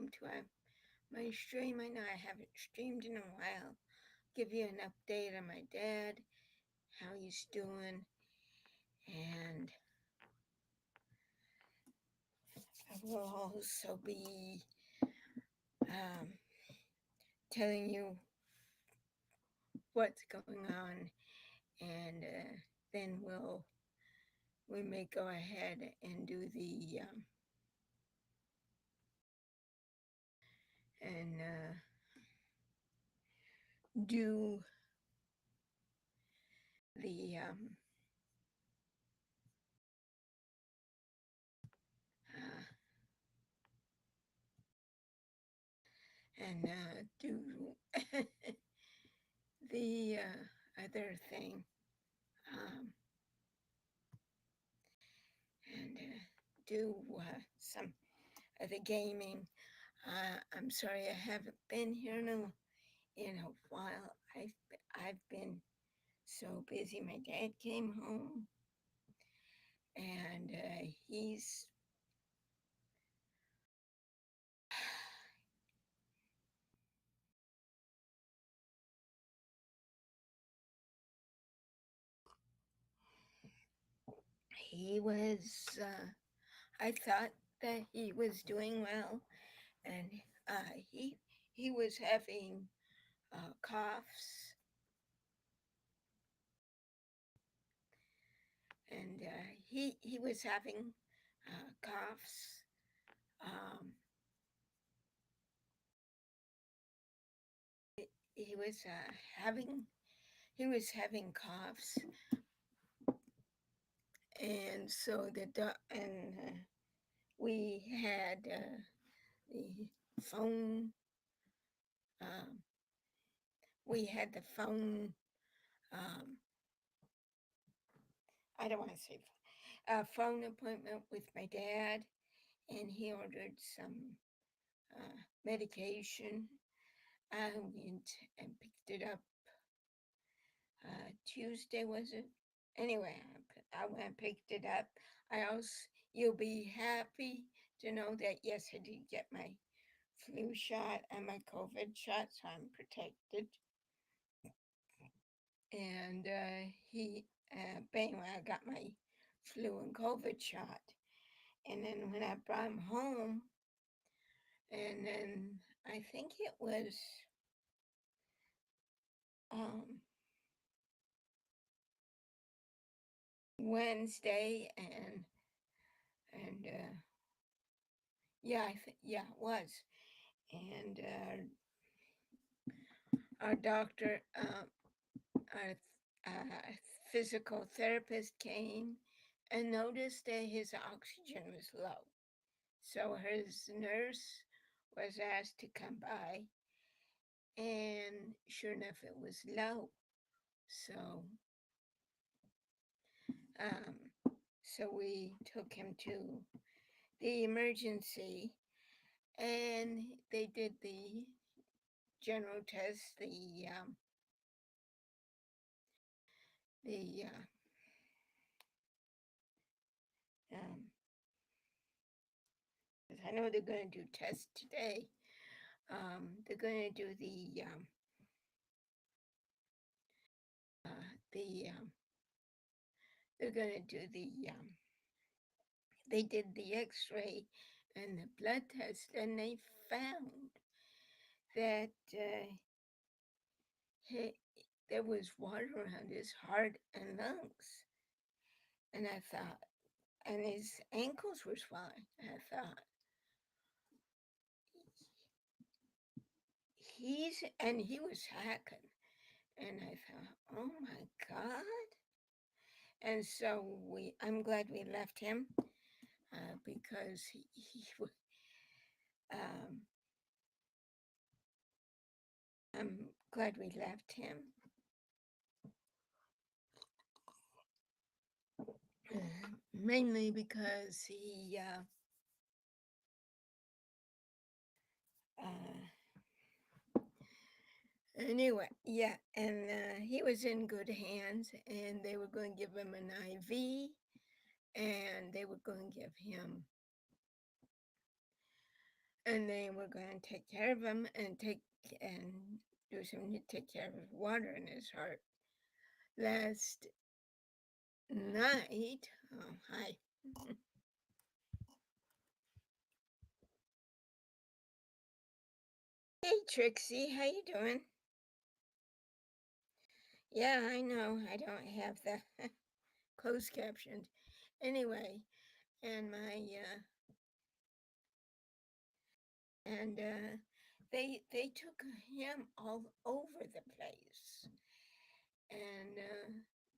welcome to my stream. I know I haven't streamed in a while. Give you an update on my dad, how he's doing, and I will also be um, telling you what's going on, and then we may go ahead and do the and do the uh, and do the other thing and do some of the gaming. I'm sorry I haven't been here in a while. I've been so busy. My dad came home and he was I thought that he was doing well, and he was having coughs, and he was having coughs. Um, he was having he was having coughs, and so we had the phone. Um, we had the phone. Um, I don't want to say a phone appointment with my dad, and he ordered some medication. I went and picked it up Tuesday, was it? Anyway, I went and picked it up. You'll be happy to know that yes, I did get my flu shot and my COVID shot, so I'm protected. And anyway, I got my flu and COVID shot. And then when I brought him home, and then I think it was um, Wednesday, and yeah, it was. And our doctor, our physical therapist came and noticed that his oxygen was low. So his nurse was asked to come by, and sure enough, it was low. So, so we took him to the emergency, and they did the general test, the um, I know they're going to do tests today. They're going to do the they're going to do they did the X-ray and the blood test, and they found that he, there was water around his heart and lungs, and I thought, and his ankles were swelling. I thought, he was hacking, and I thought, oh my God. And so I'm glad we left him because um, I'm glad we left him. Mainly because anyway, yeah, and he was in good hands, and they were going to give him an IV, and they were going to give him and they were going to take care of him and do something to take care of his water in his heart. Last night, oh hi, hey Trixie, how you doing? Yeah, I know I don't have the closed captioned. Anyway, and they took him all over the place, and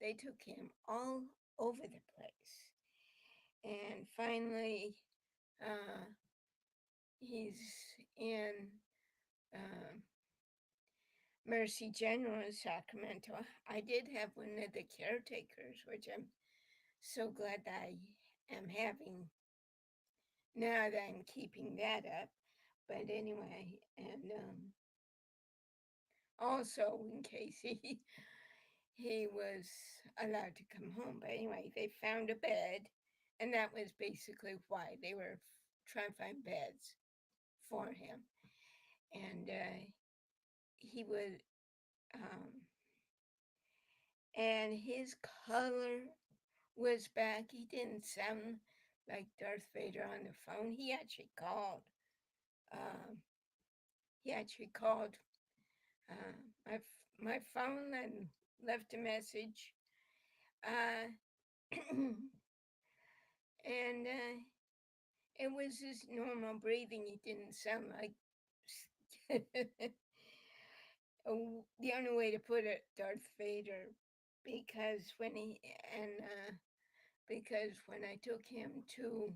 they took him all over the place, and finally, uh, he's in uh, Mercy General in Sacramento. I did have one of the caretakers, which I'm so glad that I am having now that I'm keeping that up. But anyway, and also in case he was allowed to come home. But anyway, they found a bed, and that was basically why they were trying to find beds for him. And he would, um, and his color was back. He didn't sound like Darth Vader on the phone. Um, he actually called uh, my my phone and left a message. Uh, and it was his normal breathing. He didn't sound like the only way to put it, Darth Vader, because when I took him to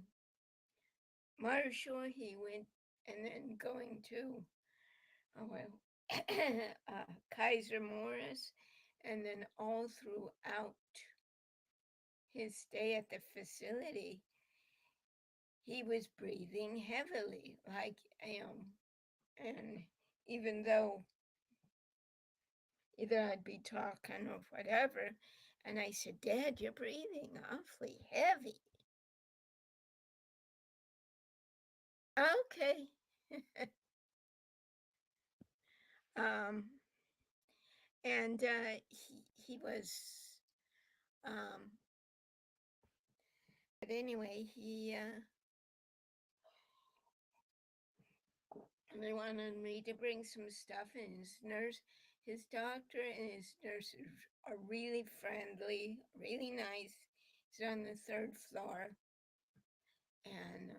Marshall, he went and then going to oh well, Kaiser Morris, and then all throughout his stay at the facility, he was breathing heavily, like and even though either I'd be talking or whatever, and I said, "Dad, you're breathing awfully heavy." Okay. um, and he was, um, but anyway, they wanted me to bring some stuff, and his doctor and his nurses are really friendly, really nice. He's on the third floor, and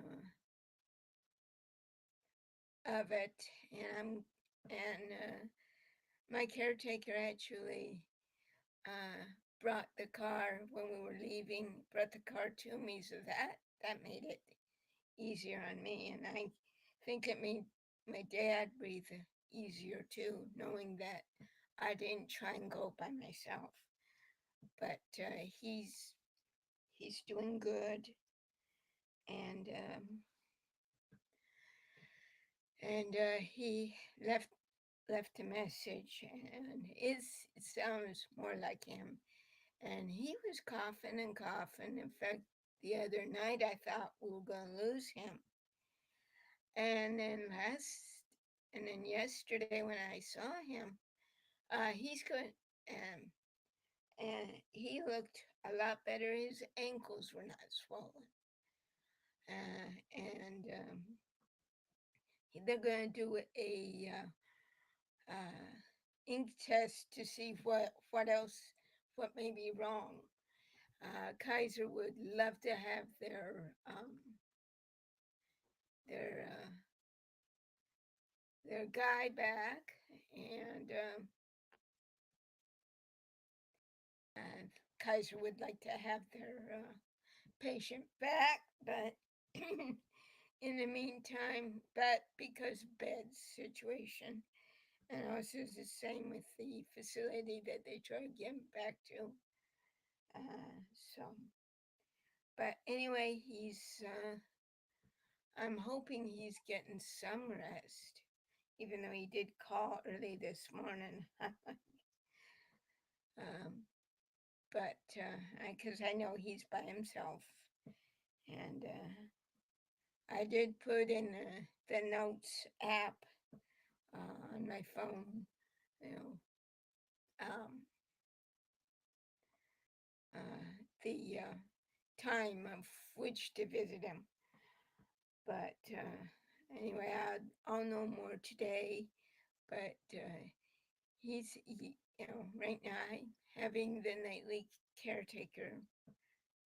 of it, and my caretaker actually uh, brought the car when we were leaving. Brought the car to me, so that made it easier on me, and I think it made my dad breathe easier too, knowing that I didn't try and go by myself. But he's doing good, and he left a message, and it sounds more like him. And he was coughing and coughing. In fact, the other night I thought we were going to lose him. And then yesterday when I saw him, he's good, and he looked a lot better. His ankles were not swollen, and they're going to do uh, ink test to see what may be wrong. Kaiser would love to have their their guy back, and Kaiser would like to have their patient back, but in the meantime, but because bed's situation, and also it's the same with the facility that they try to get him back to. So, but anyway, I'm hoping he's getting some rest, even though he did call early this morning. um, but because I know he's by himself, and I did put in the notes app on my phone, you know, um, the time of which to visit him. But anyway, I'll know more today. But right now having the nightly caretaker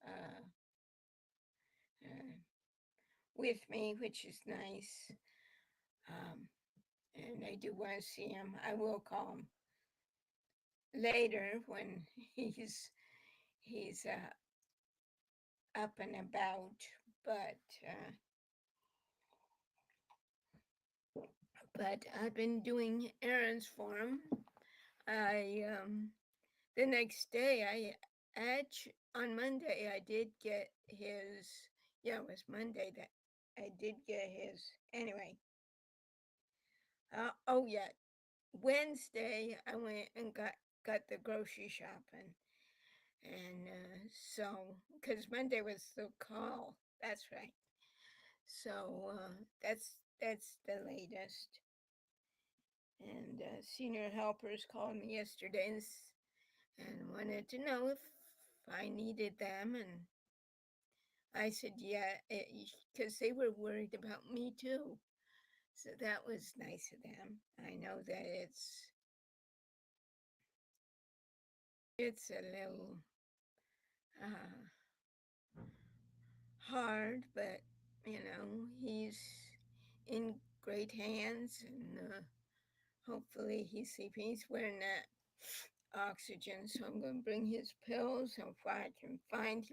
uh, uh, with me, which is nice. Um, and I do want to see him. I will call him later when he's up and about. But but I've been doing errands for him. I The next day on Monday I did get his. Yeah, it was Monday that I did get his. Anyway, oh yeah, Wednesday I went and got the grocery shopping, and so because Monday was the call. That's right. So that's the latest. And senior helpers called me yesterday and wanted to know if I needed them, and I said yeah, because they were worried about me too. So that was nice of them. I know that it's a little uh, hard, but he's in great hands, and hopefully he's sleeping. He's wearing that oxygen, so I'm going to bring his pills and what I can find.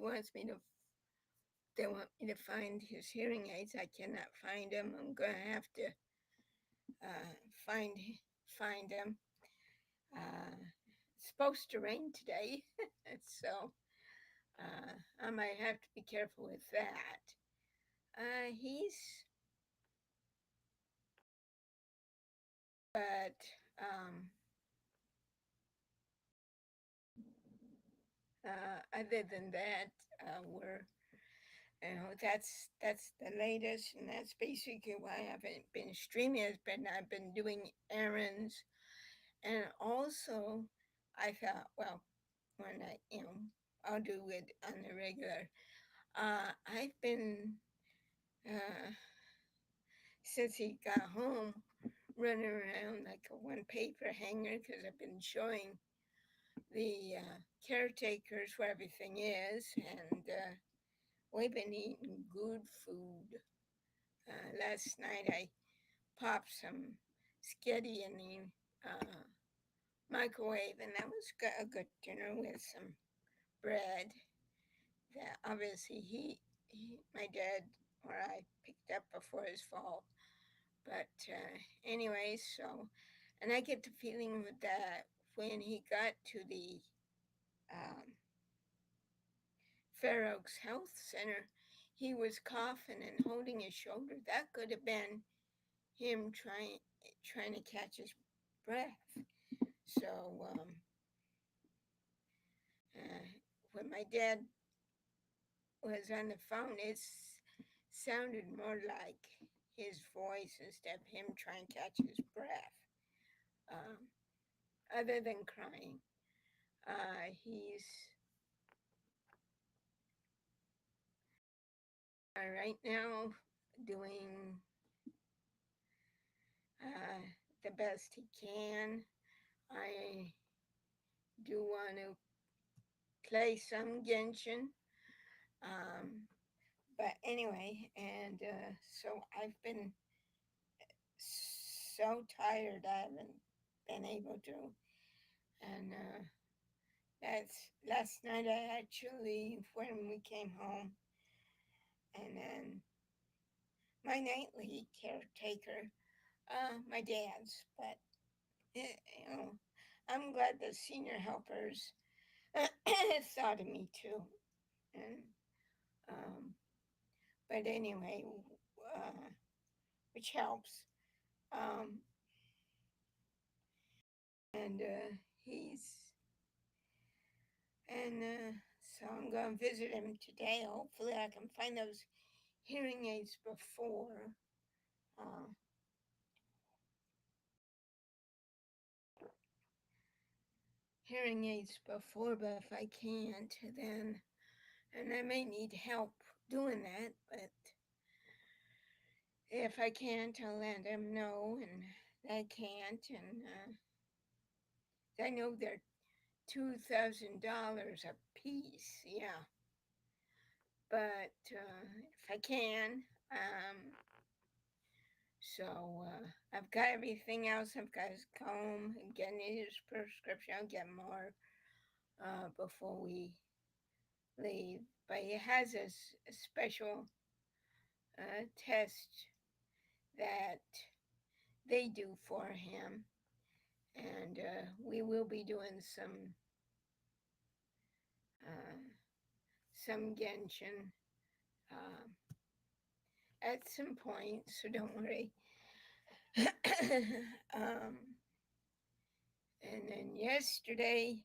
They want me to find his hearing aids. I cannot find them. I'm going to have to uh, find find them. It's supposed to rain today, so I might have to be careful with that. He's, but other than that, we're, that's the latest, and that's basically why I haven't been streaming. I've been doing errands, and also I thought, well, when I'll do it on the regular. I've been uh, since he got home running around like a one paper hanger because I've been showing the caretakers where everything is, and we've been eating good food. Last night I popped some sketty in the uh, microwave, and that was a good dinner with some bread that obviously my dad or I picked up before his fall. But anyway, so, and I get the feeling that when he got to the um, Fair Oaks Health Center, he was coughing and holding his shoulder. That could have been him trying to catch his breath. So uh, when my dad was on the phone, it sounded more like his voice instead of him trying to catch his breath. Um, Other than crying, he's right now doing uh, the best he can. I do want to play some Genshin. Um, but anyway, and so I've been so tired I haven't been able to. And that's last night I actually, when we came home, and then my nightly caretaker, my dad's, but you know, I'm glad the senior helpers thought of me too. And um, but anyway, uh, which helps. Um, and he's and so I'm going to visit him today. Hopefully, I can find those hearing aids before. Uh, Hearing aids before, but if I can't, then, and I may need help doing that, but if I can't, I'll let them know, and I can't, and I know they're $2,000 a piece, yeah, but if I can, so I've got everything else. I've got his comb, getting his prescription. I'll get more before we leave. But he has a special test that they do for him, and we will be doing uh, some Genshin at some point. So don't worry. um, and then yesterday,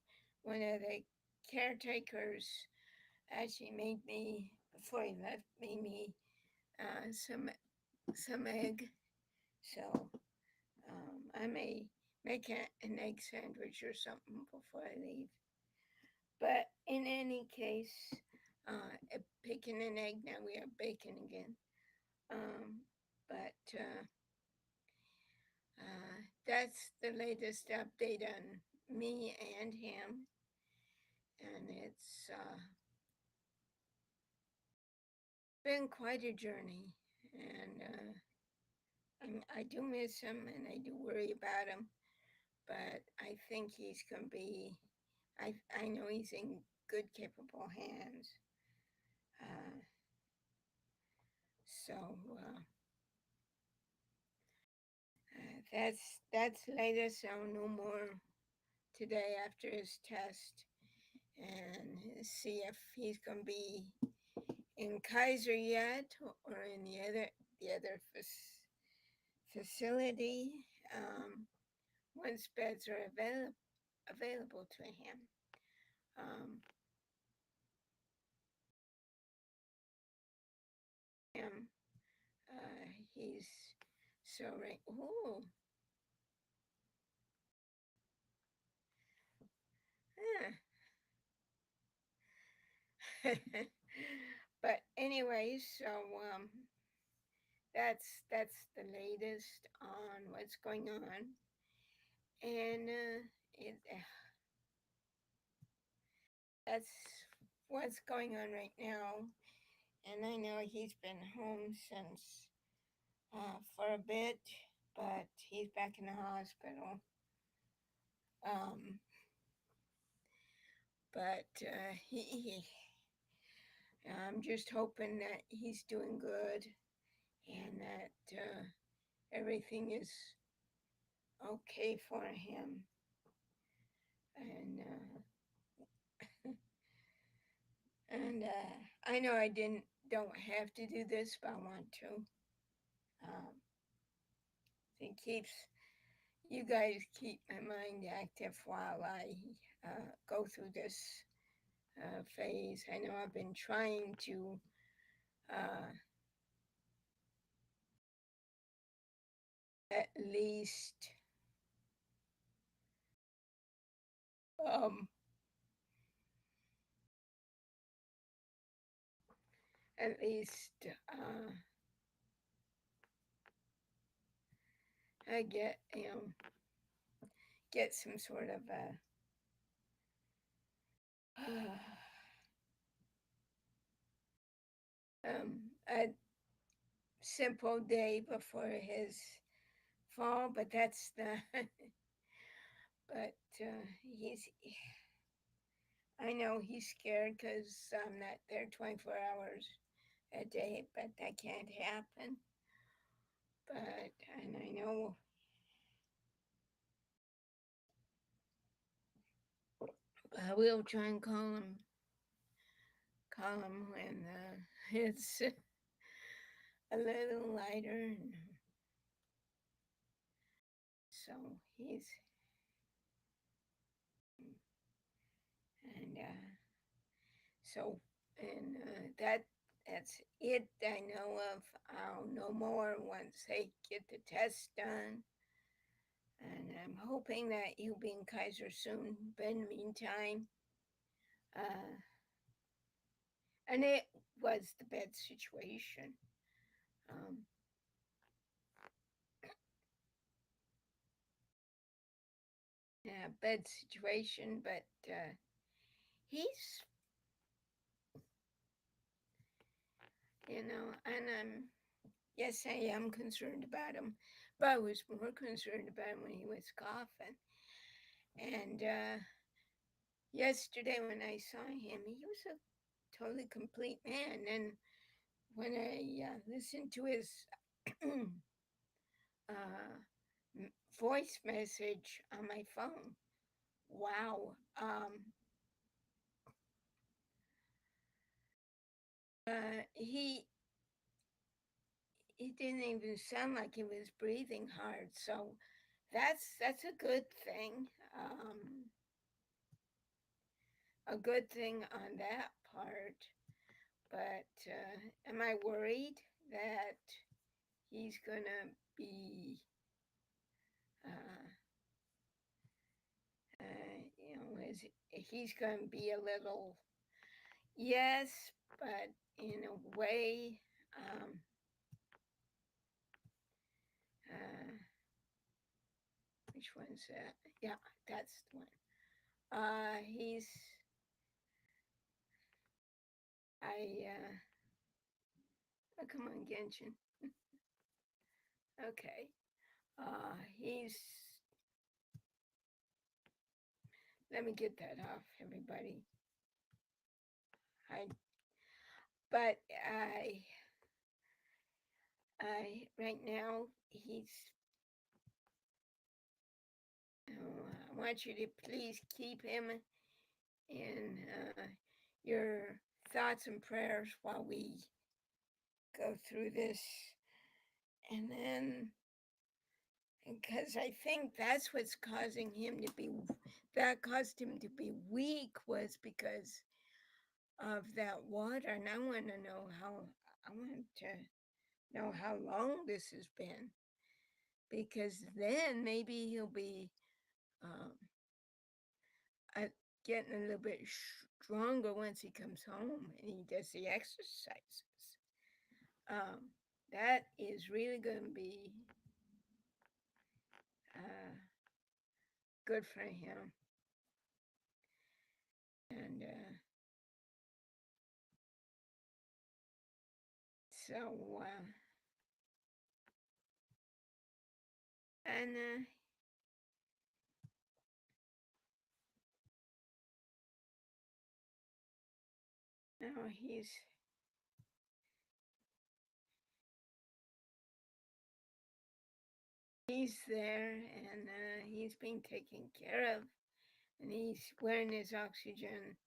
one of the caretakers actually made me, before he left, made me some egg. So I may make an egg sandwich or something before I leave. But in any case, picking an egg, now we have bacon again. But that's the latest update on me and him. And it's been quite a journey. And I do miss him and I do worry about him. But I think he's going to be, I know he's in good, capable hands. Uh, so that's latest. I'll know more today after his test and see if he's going to be in Kaiser yet or in the other facility once beds are available to him. Um, him, he's so right. Ooh, but anyway, so that's the latest on what's going on, and that's what's going on right now. And I know he's been home since for a bit, but he's back in the hospital. Um, but I'm just hoping that he's doing good and that everything is okay for him. And I know I don't have to do this, but I want to. Um, it keeps you guys keep my mind active while I go through this phase. I know I've been trying to uh, at least um, at least I get some sort of a simple day before his fall, but that's the but he's I know he's scared because I'm not there 24 hours a day, but that can't happen. But and I know I will try and call him when it's a little lighter. And so he's and so and that that's it I know of. I'll know more once they get the test done. And I'm hoping that he'll be in Kaiser soon. But in the meantime, uh, and it was the bed situation. Um, yeah, bed situation, but he's, and yes, I am concerned about him, but I was more concerned about him when he was coughing. And yesterday when I saw him, he was a totally complete man. And when I listened to his uh, voice message on my phone, wow, he didn't even sound like he was breathing hard. So that's a good thing. A good thing on that part. But am I worried that he's gonna be, uh, he's gonna be a little, yes, but in a way, um, uh, which one's that? Yeah, that's the one. He's, oh, come on, Genshin. Okay. He's, let me get that off, everybody. I, but right now, he's, I want you to please keep him in your thoughts and prayers while we go through this. And then, because I think that's what's causing him to be, that caused him to be weak, was because of that water. And I want to know I want to know how long this has been, because then maybe he'll be um, uh, getting a little bit stronger once he comes home and he does the exercises. Um, that is really going to be uh, good for him. And so, and now he's there, and he's being taken care of, and he's wearing his oxygen.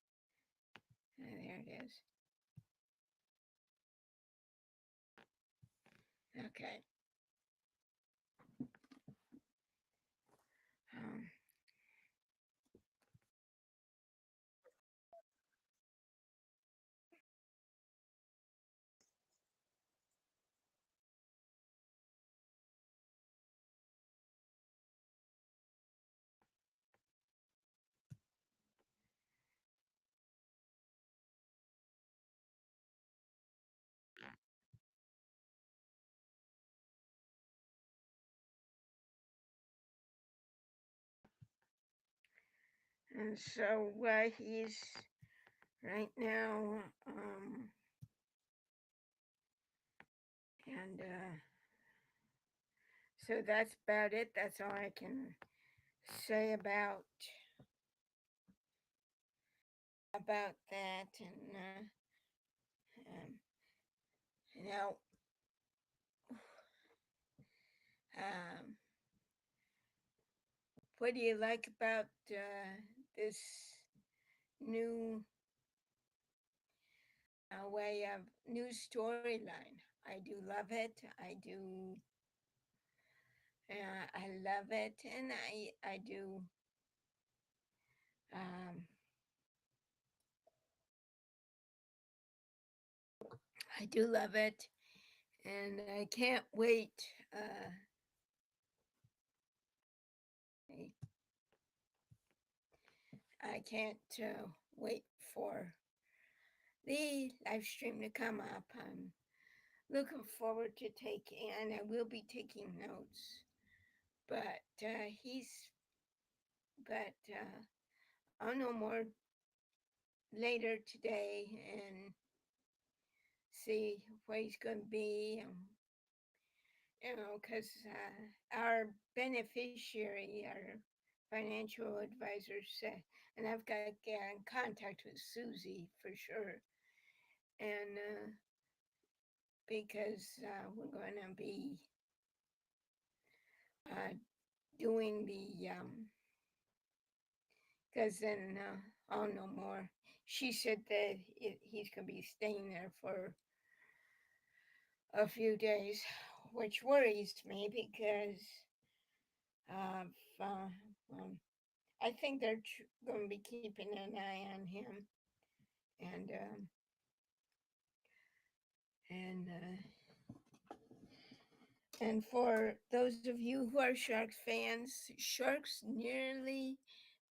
There it is. Okay. Um, and so he's right now, and so that's about it. That's all I can say about that. And um, now, um, what do you like about this new way of new storyline? I do love it. I love it, and I do. Um, I do love it, and I can't wait. I, I can't wait for the live stream to come up. I'm looking forward to taking, and I will be taking notes. But I'll know more later today and see what he's going to be. Because our beneficiary, our financial advisor said, and I've got to get in contact with Susie for sure. And because we're going to be uh, doing because then I'll know more. She said that he's going to be staying there for a few days, which worries me because uh, uh, um, I think they're going to be keeping an eye on him, and and and for those of you who are Sharks fans, Sharks nearly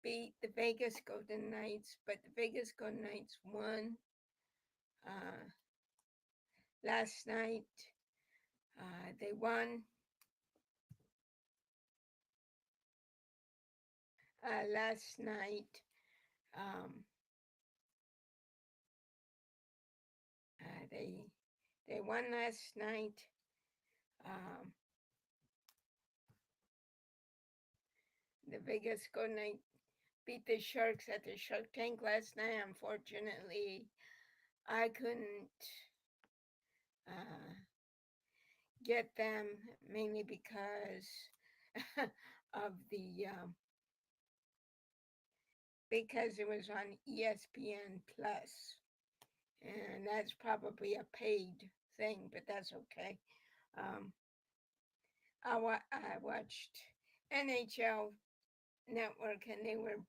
beat the Vegas Golden Knights, but the Vegas Golden Knights won uh, last night. They won last night. Um, uh, they they won last night. Um, the Vegas Golden Knights beat the Sharks at the Shark Tank last night. Unfortunately, I couldn't uh, get them mainly because of because it was on ESPN Plus, and that's probably a paid thing, but that's okay. Um, I watched NHL Network, and they were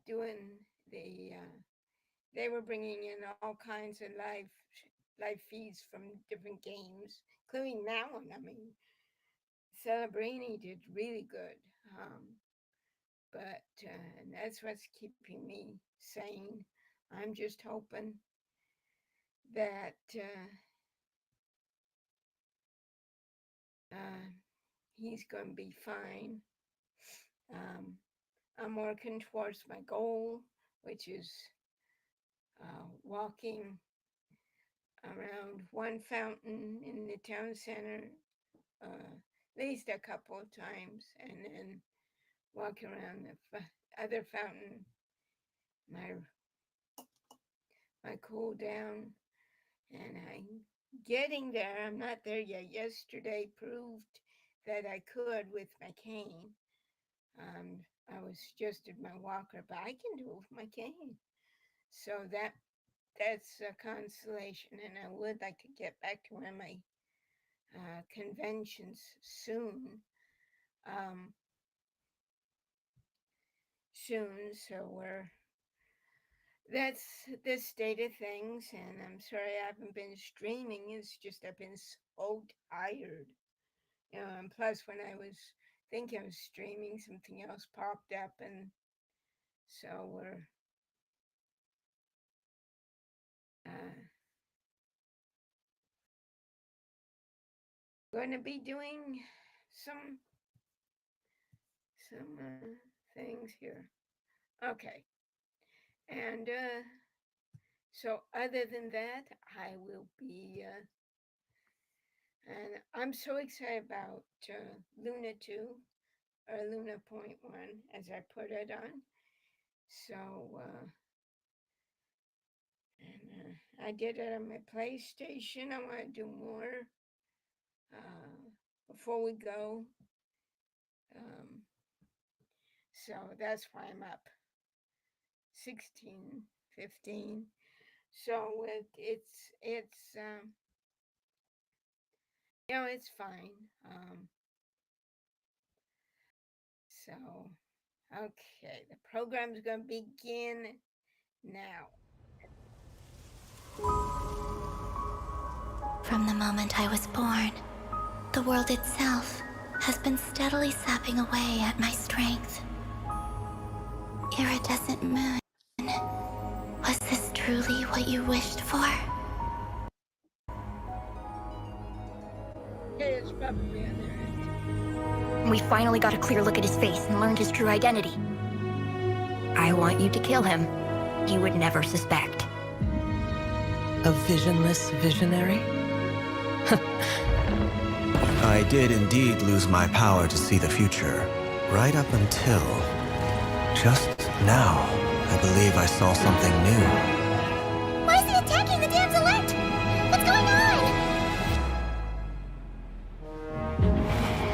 doing they were bringing in all kinds of live feeds from different games, including that one. I mean, Celebrini did really good, but that's what's keeping me sane. I'm just hoping that uh, he's going to be fine. Um, I'm working towards my goal, which is walking around one fountain in the town center at least a couple of times, and then walk around the other fountain, my cool down, and I'm getting there. I'm not there yet. Yesterday proved that I could with my cane. I was just at my walker, but I can do it with my cane. So that's a consolation, and I would like to get back to one of my conventions soon. Um, soon, so that's the state of things. And I'm sorry I haven't been streaming. It's just I've been so tired. And plus, when I was thinking of streaming, something else popped up, and so we're uh, going to be doing some things here. Okay, and so other than that, I will be. And I'm so excited about Luna 2 or Luna.1 as I put it on. So, I did it on my PlayStation. I want to do more before we go. Um, so that's why I'm up 16, 15. So it's fine. So, okay, the program's going to begin now. From the moment I was born, the world itself has been steadily sapping away at my strength. Iridescent moon, was this truly what you wished for? It's probably on their end. We finally got a clear look at his face and learned his true identity. I want you to kill him. He would never suspect. A visionless visionary? I did indeed lose my power to see the future, right up until just now. I believe I saw something new. Why is he attacking the damselette? What's going on?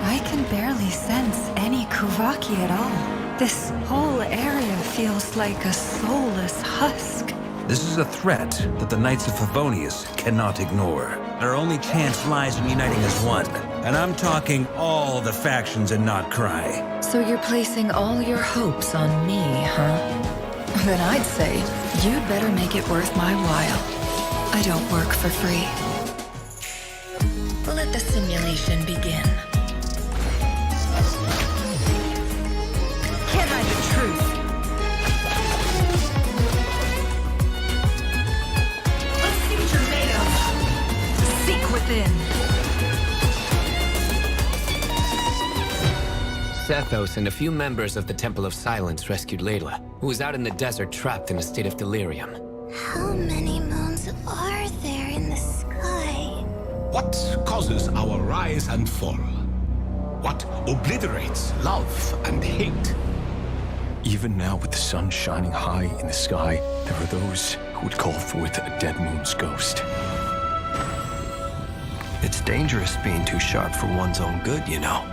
I can barely sense any Kuvaki at all. This whole area feels like a soulless husk. This is a threat that the Knights of Favonius cannot ignore. Our only chance lies in uniting as one. And I'm talking all the factions in Notcry. So you're placing all your hopes on me, huh? Then I'd say you'd better make it worth my while. I don't work for free. Let the simulation begin. Can't hide the truth. Let's see what you're made of. Seek within. Sethos and a few members of the Temple of Silence rescued Layla, who was out in the desert trapped in a state of delirium. How many moons are there in the sky? What causes our rise and fall? What obliterates love and hate? Even now, with the sun shining high in the sky, there are those who would call forth a dead moon's ghost. It's dangerous being too sharp for one's own good, you know.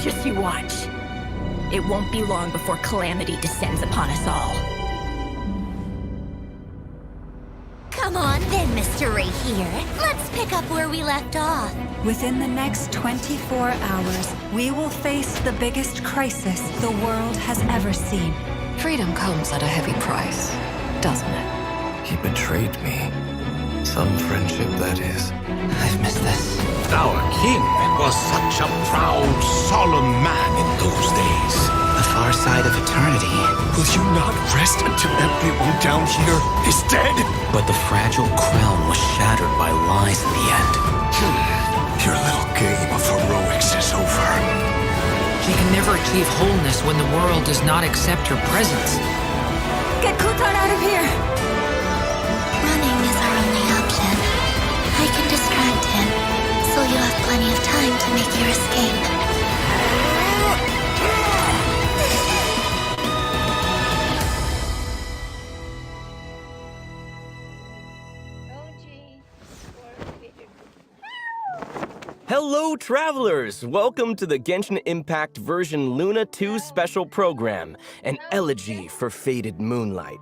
Just you watch. It won't be long before calamity descends upon us all. Come on then, Mr. Right here. Let's pick up where we left off. Within the next 24 hours, we will face the biggest crisis the world has ever seen. Freedom comes at a heavy price, doesn't it? He betrayed me. Some friendship, that is. I've missed this. Our king was such a proud, solemn man in those days. The far side of eternity. Will you not rest until everyone down here is dead? But the fragile crown was shattered by lies in the end. Your little game of heroics is over. She can never achieve wholeness when the world does not accept her presence. Get Kutan out of here! Running is our only option. I can distract him, so you'll have plenty of time to make your escape. Hello, travelers! Welcome to the Genshin Impact version Luna 2 special program, an elegy for faded moonlight.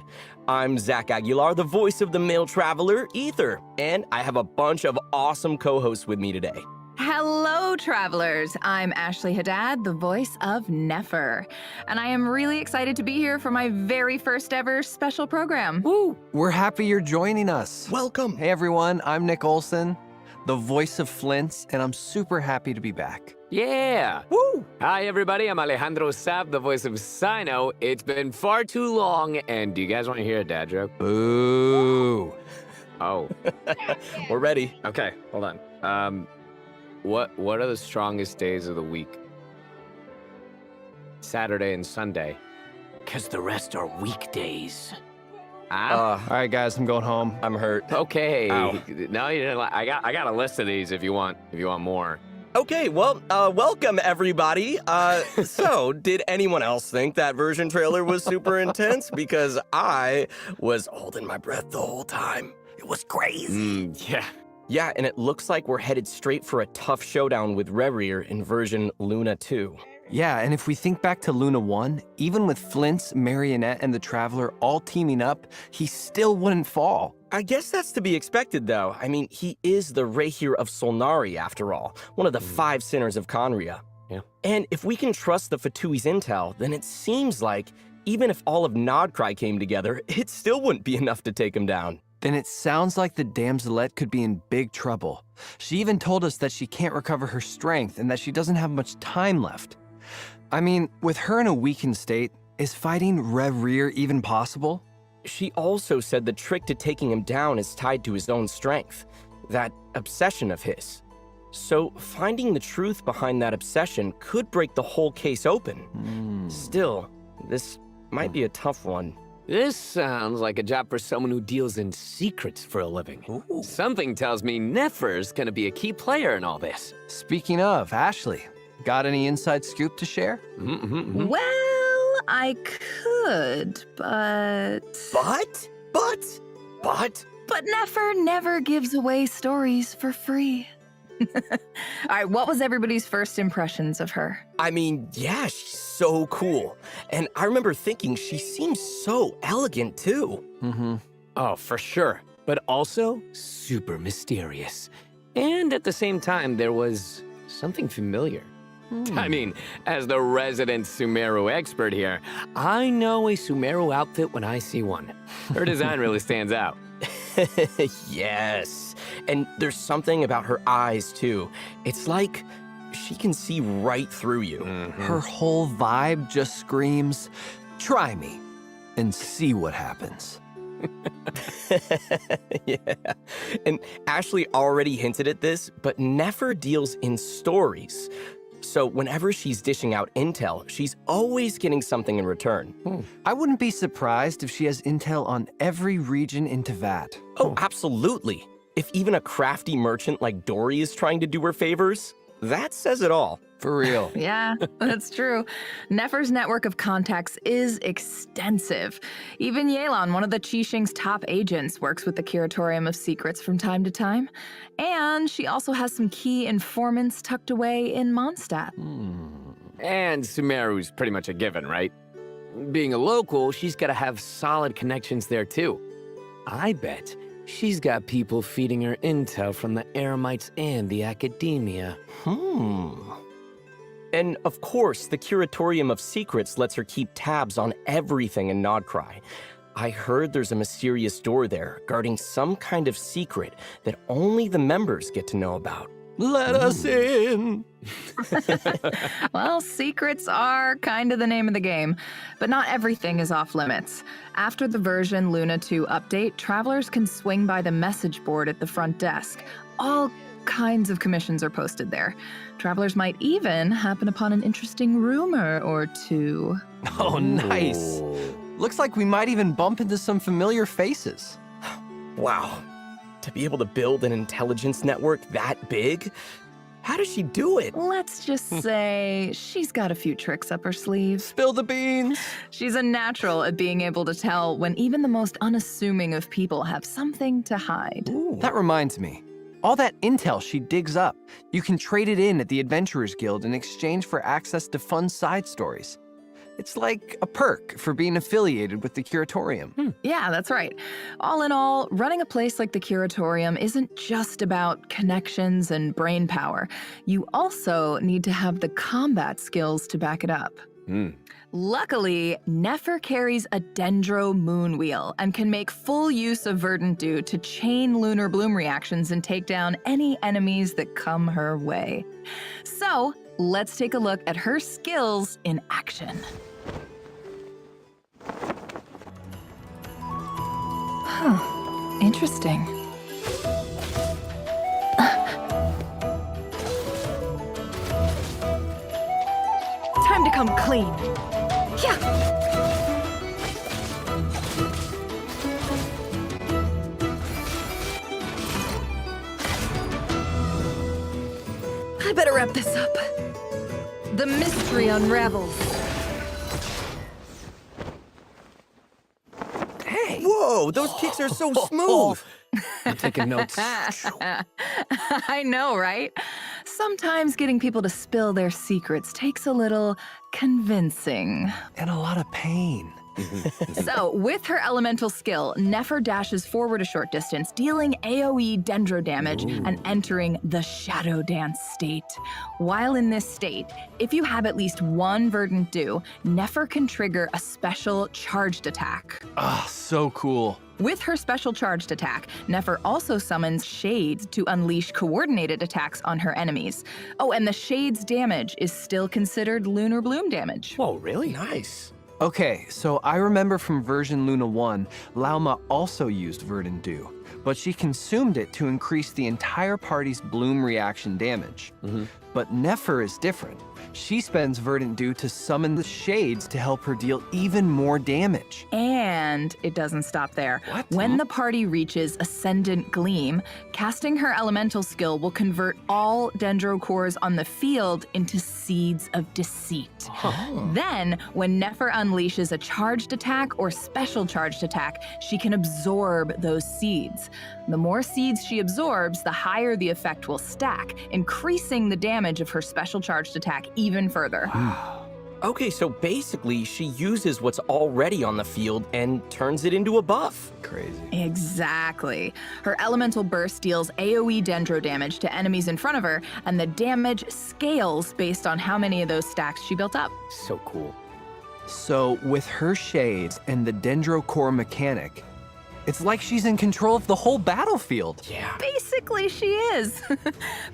I'm Zach Aguilar, the voice of the male traveler, Ether, and I have a bunch of awesome co-hosts with me today. Hello, travelers. I'm Ashley Haddad, the voice of Nefer, and I am really excited to be here for my very first ever special program. Woo! We're happy you're joining us. Welcome. Hey, everyone. I'm Nick Olson, the voice of Flints, and I'm super happy to be back. Yeah! Woo! Hi, everybody. I'm Alejandro Saab, the voice of Sino. It's been far too long, and do you guys want to hear a dad joke? Boo! Oh. We're ready. Okay, hold on. What are the strongest days of the week? Saturday and Sunday. 'Cause the rest are weekdays. All right, guys, I'm going home. I'm hurt. Okay. Ow. No, you didn't. I got a list of these if you want more. Okay, well, welcome everybody. So, did anyone else think that version trailer was super intense? Because I was holding my breath the whole time. It was crazy. Yeah. Yeah, and it looks like we're headed straight for a tough showdown with Rerir in version Luna 2. Yeah, and if we think back to Luna 1, even with Flints, Marionette, and the Traveler all teaming up, he still wouldn't fall. I guess that's to be expected, though. I mean, he is the Reihir of Solnari, after all, one of the 5 sinners of Conria. Yeah. And if we can trust the Fatui's intel, then it seems like even if all of Nodcry came together, it still wouldn't be enough to take him down. Then it sounds like the damselette could be in big trouble. She even told us that she can't recover her strength and that she doesn't have much time left. I mean, with her in a weakened state, is fighting Rev-Rear even possible? She also said the trick to taking him down is tied to his own strength, that obsession of his. So finding the truth behind that obsession could break the whole case open. Still, this might be a tough one. This sounds like a job for someone who deals in secrets for a living. Something tells me Nefer's gonna be a key player in all this. Speaking of, Ashley, got any inside scoop to share? Well, I could, but... But Nefer never gives away stories for free. All right, what was everybody's first impressions of her? I mean, yeah, she's so cool. And I remember thinking she seems so elegant, too. Oh, for sure. But also super mysterious. And at the same time, there was something familiar. I mean, as the resident Sumeru expert here, I know a Sumeru outfit when I see one. Her design really stands out. Yes. And there's something about her eyes, too. It's like she can see right through you. Her whole vibe just screams, try me and see what happens. Yeah. And Ashley already hinted at this, but Nefer deals in stories. So whenever she's dishing out intel, she's always getting something in return. I wouldn't be surprised if she has intel on every region in Teyvat. Oh, absolutely. If even a crafty merchant like Dory is trying to do her favors, that says it all. For real. Yeah, that's true. Nefer's network of contacts is extensive. Even Yelan, one of the Qixing's top agents, works with the Curatorium of Secrets from time to time. And she also has some key informants tucked away in Mondstadt. And Sumeru's pretty much a given, right? Being a local, she's gotta have solid connections there too. I bet she's got people feeding her intel from the Eremites and the academia. And of course, the Curatorium of Secrets lets her keep tabs on everything in Nodcry. I heard there's a mysterious door there guarding some kind of secret that only the members get to know about. Let us in! Well, secrets are kind of the name of the game, but not everything is off limits. After the version Luna 2 update, travelers can swing by the message board at the front desk. All kinds of commissions are posted there. Travelers might even happen upon an interesting rumor or two. Oh, nice. Looks like we might even bump into some familiar faces. Wow. To be able to build an intelligence network that big? How does she do it? Let's just say she's got a few tricks up her sleeve. Spill the beans. She's a natural at being able to tell when even the most unassuming of people have something to hide. That reminds me. All that intel she digs up, you can trade it in at the Adventurers Guild in exchange for access to fun side stories. It's like a perk for being affiliated with the Curatorium. Yeah, that's right. All in all, running a place like the Curatorium isn't just about connections and brain power. You also need to have the combat skills to back it up. Luckily, Nefer carries a Dendro moon wheel and can make full use of Verdant Dew to chain lunar bloom reactions and take down any enemies that come her way. So, let's take a look at her skills in action. Interesting. Time to come clean. Yeah. I better wrap this up. The mystery unravels. Hey! Whoa, those kicks are so smooth! I'm taking notes. I know, right? Sometimes getting people to spill their secrets takes a little convincing. And a lot of pain. So, with her elemental skill, Nefer dashes forward a short distance, dealing AoE dendro damage and entering the Shadow Dance state. While in this state, if you have at least one Verdant Dew, Nefer can trigger a special charged attack. Ah, so cool. With her special charged attack, Nefer also summons Shades to unleash coordinated attacks on her enemies. Oh, and the Shades damage is still considered Lunar Bloom damage. Whoa, really? Nice. Okay, so I remember from version Luna 1, Lauma also used Verdant Dew, but she consumed it to increase the entire party's bloom reaction damage. But Nefer is different. She spends Verdant Dew to summon the Shades to help her deal even more damage. And it doesn't stop there. What? When the party reaches Ascendant Gleam, casting her elemental skill will convert all dendro cores on the field into seeds of deceit. Then, when Nefer unleashes a charged attack or special charged attack, she can absorb those seeds. The more seeds she absorbs, the higher the effect will stack, increasing the damage of her special charged attack even further. Okay, so basically, she uses what's already on the field and turns it into a buff. Crazy. Exactly. Her elemental burst deals AoE dendro damage to enemies in front of her, and the damage scales based on how many of those stacks she built up. So cool. So, with her Shades and the Dendro Core mechanic, it's like she's in control of the whole battlefield. Yeah. Basically, she is.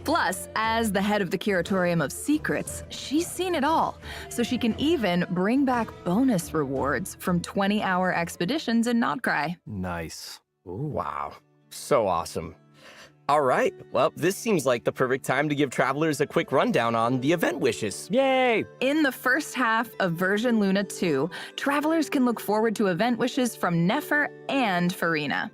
Plus, as the head of the Curatorium of Secrets, she's seen it all. So she can even bring back bonus rewards from 20-hour expeditions in Nodcry. Nice. Ooh, wow. So awesome. All right, well, this seems like the perfect time to give travelers a quick rundown on the event wishes. Yay! In the first half of version Luna 2, travelers can look forward to event wishes from Nefer and Farina.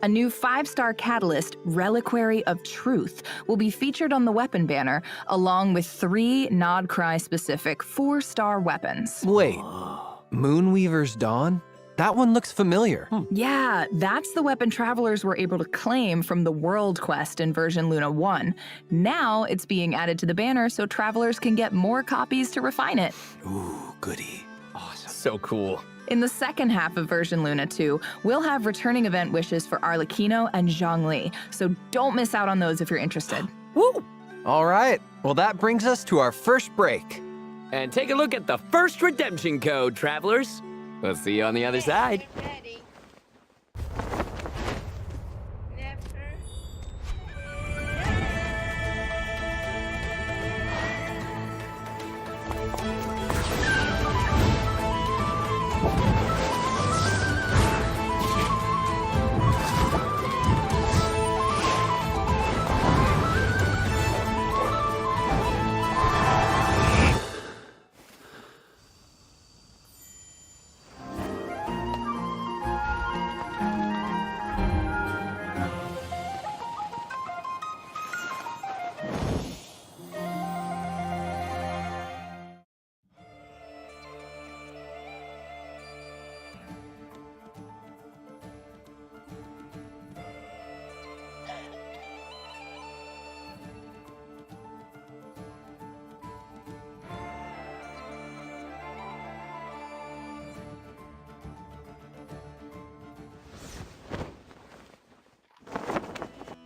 A new 5-star catalyst, Reliquary of Truth, will be featured on the weapon banner, along with 3 Nodcry-specific 4-star weapons. Wait, Moonweaver's Dawn? That one looks familiar. Yeah, that's the weapon travelers were able to claim from the World Quest in version Luna 1. Now it's being added to the banner so travelers can get more copies to refine it. Ooh, goody. Awesome. So cool. In the second half of version Luna 2, we'll have returning event wishes for Arlecchino and Zhongli, so don't miss out on those if you're interested. Woo! All right, well that brings us to our first break. And take a look at the first redemption code, travelers. We'll see you on the other side. Ready. Never.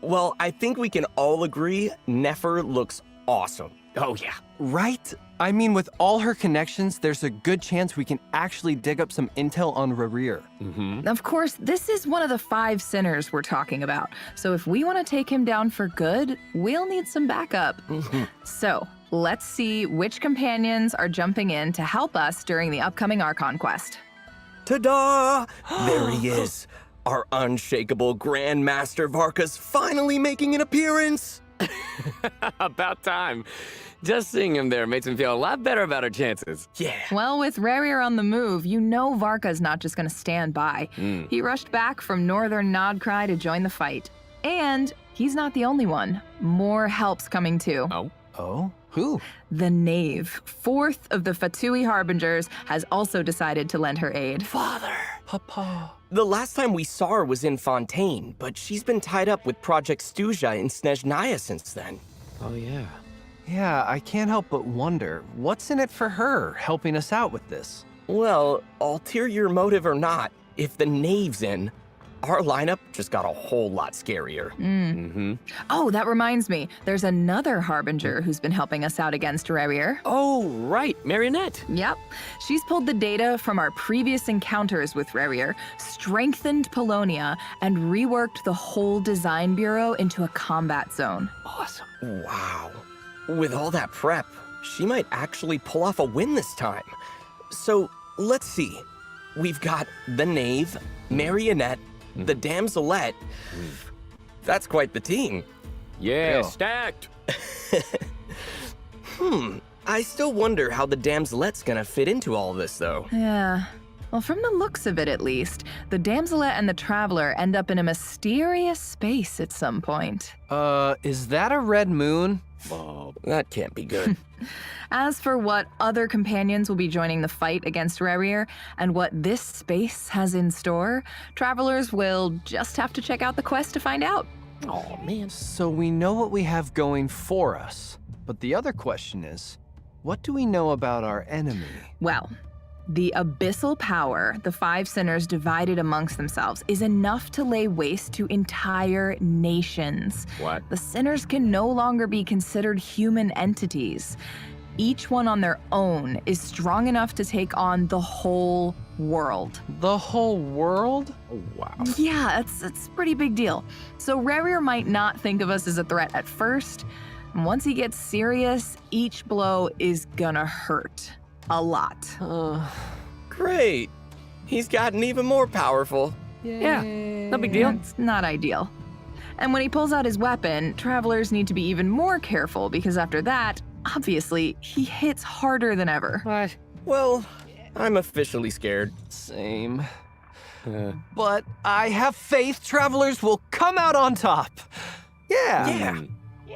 Well, I think we can all agree Nefer looks awesome. Oh, yeah. Right? I mean, with all her connections, there's a good chance we can actually dig up some intel on Rarir. Of course, this is one of the 5 sinners we're talking about, so if we want to take him down for good, we'll need some backup. So, let's see which companions are jumping in to help us during the upcoming Archon quest. Ta-da! There he is. Our unshakable Grandmaster Varka's finally making an appearance. About time. Just seeing him there makes me feel a lot better about our chances. Yeah. Well, with Rarir on the move, you know Varka's not just going to stand by. He rushed back from northern Nodcry to join the fight. And he's not the only one. More help's coming too. Oh? Who? The Knave, 4th of the Fatui Harbingers, has also decided to lend her aid. Father. Papa. The last time we saw her was in Fontaine, but she's been tied up with Project Stuja in Snezhnaya since then. Oh, yeah. Yeah, I can't help but wonder, what's in it for her helping us out with this? Well, ulterior motive or not, if the Knave's in, our lineup just got a whole lot scarier. Oh, that reminds me. There's another Harbinger who's been helping us out against Rarier. Oh, right, Marionette. Yep. She's pulled the data from our previous encounters with Rarier, strengthened Polonia, and reworked the whole design bureau into a combat zone. Awesome. Wow. With all that prep, she might actually pull off a win this time. So, let's see. We've got the Knave, Marionette, the Damselette. That's quite the team. Yeah, stacked. I still wonder how the Damselette's gonna fit into all this, though. Yeah. Well, from the looks of it at least, the Damselette and the Traveler end up in a mysterious space at some point. Is that a red moon? Well, that can't be good. As for what other companions will be joining the fight against Rarier and what this space has in store, travelers will just have to check out the quest to find out. Oh, man. So we know what we have going for us. But the other question is, what do we know about our enemy? Well, the abyssal power the five sinners divided amongst themselves is enough to lay waste to entire nations. What? The sinners can no longer be considered human entities. Each one on their own is strong enough to take on the whole world. The whole world? Oh, wow. Yeah, it's a pretty big deal. So Rarier might not think of us as a threat at first. And once he gets serious, each blow is gonna hurt. A lot. Great. He's gotten even more powerful. Yeah, no big deal. It's not ideal. And when he pulls out his weapon, travelers need to be even more careful because after that, obviously, he hits harder than ever. What? Well, I'm officially scared. Same. But I have faith travelers will come out on top. Yeah.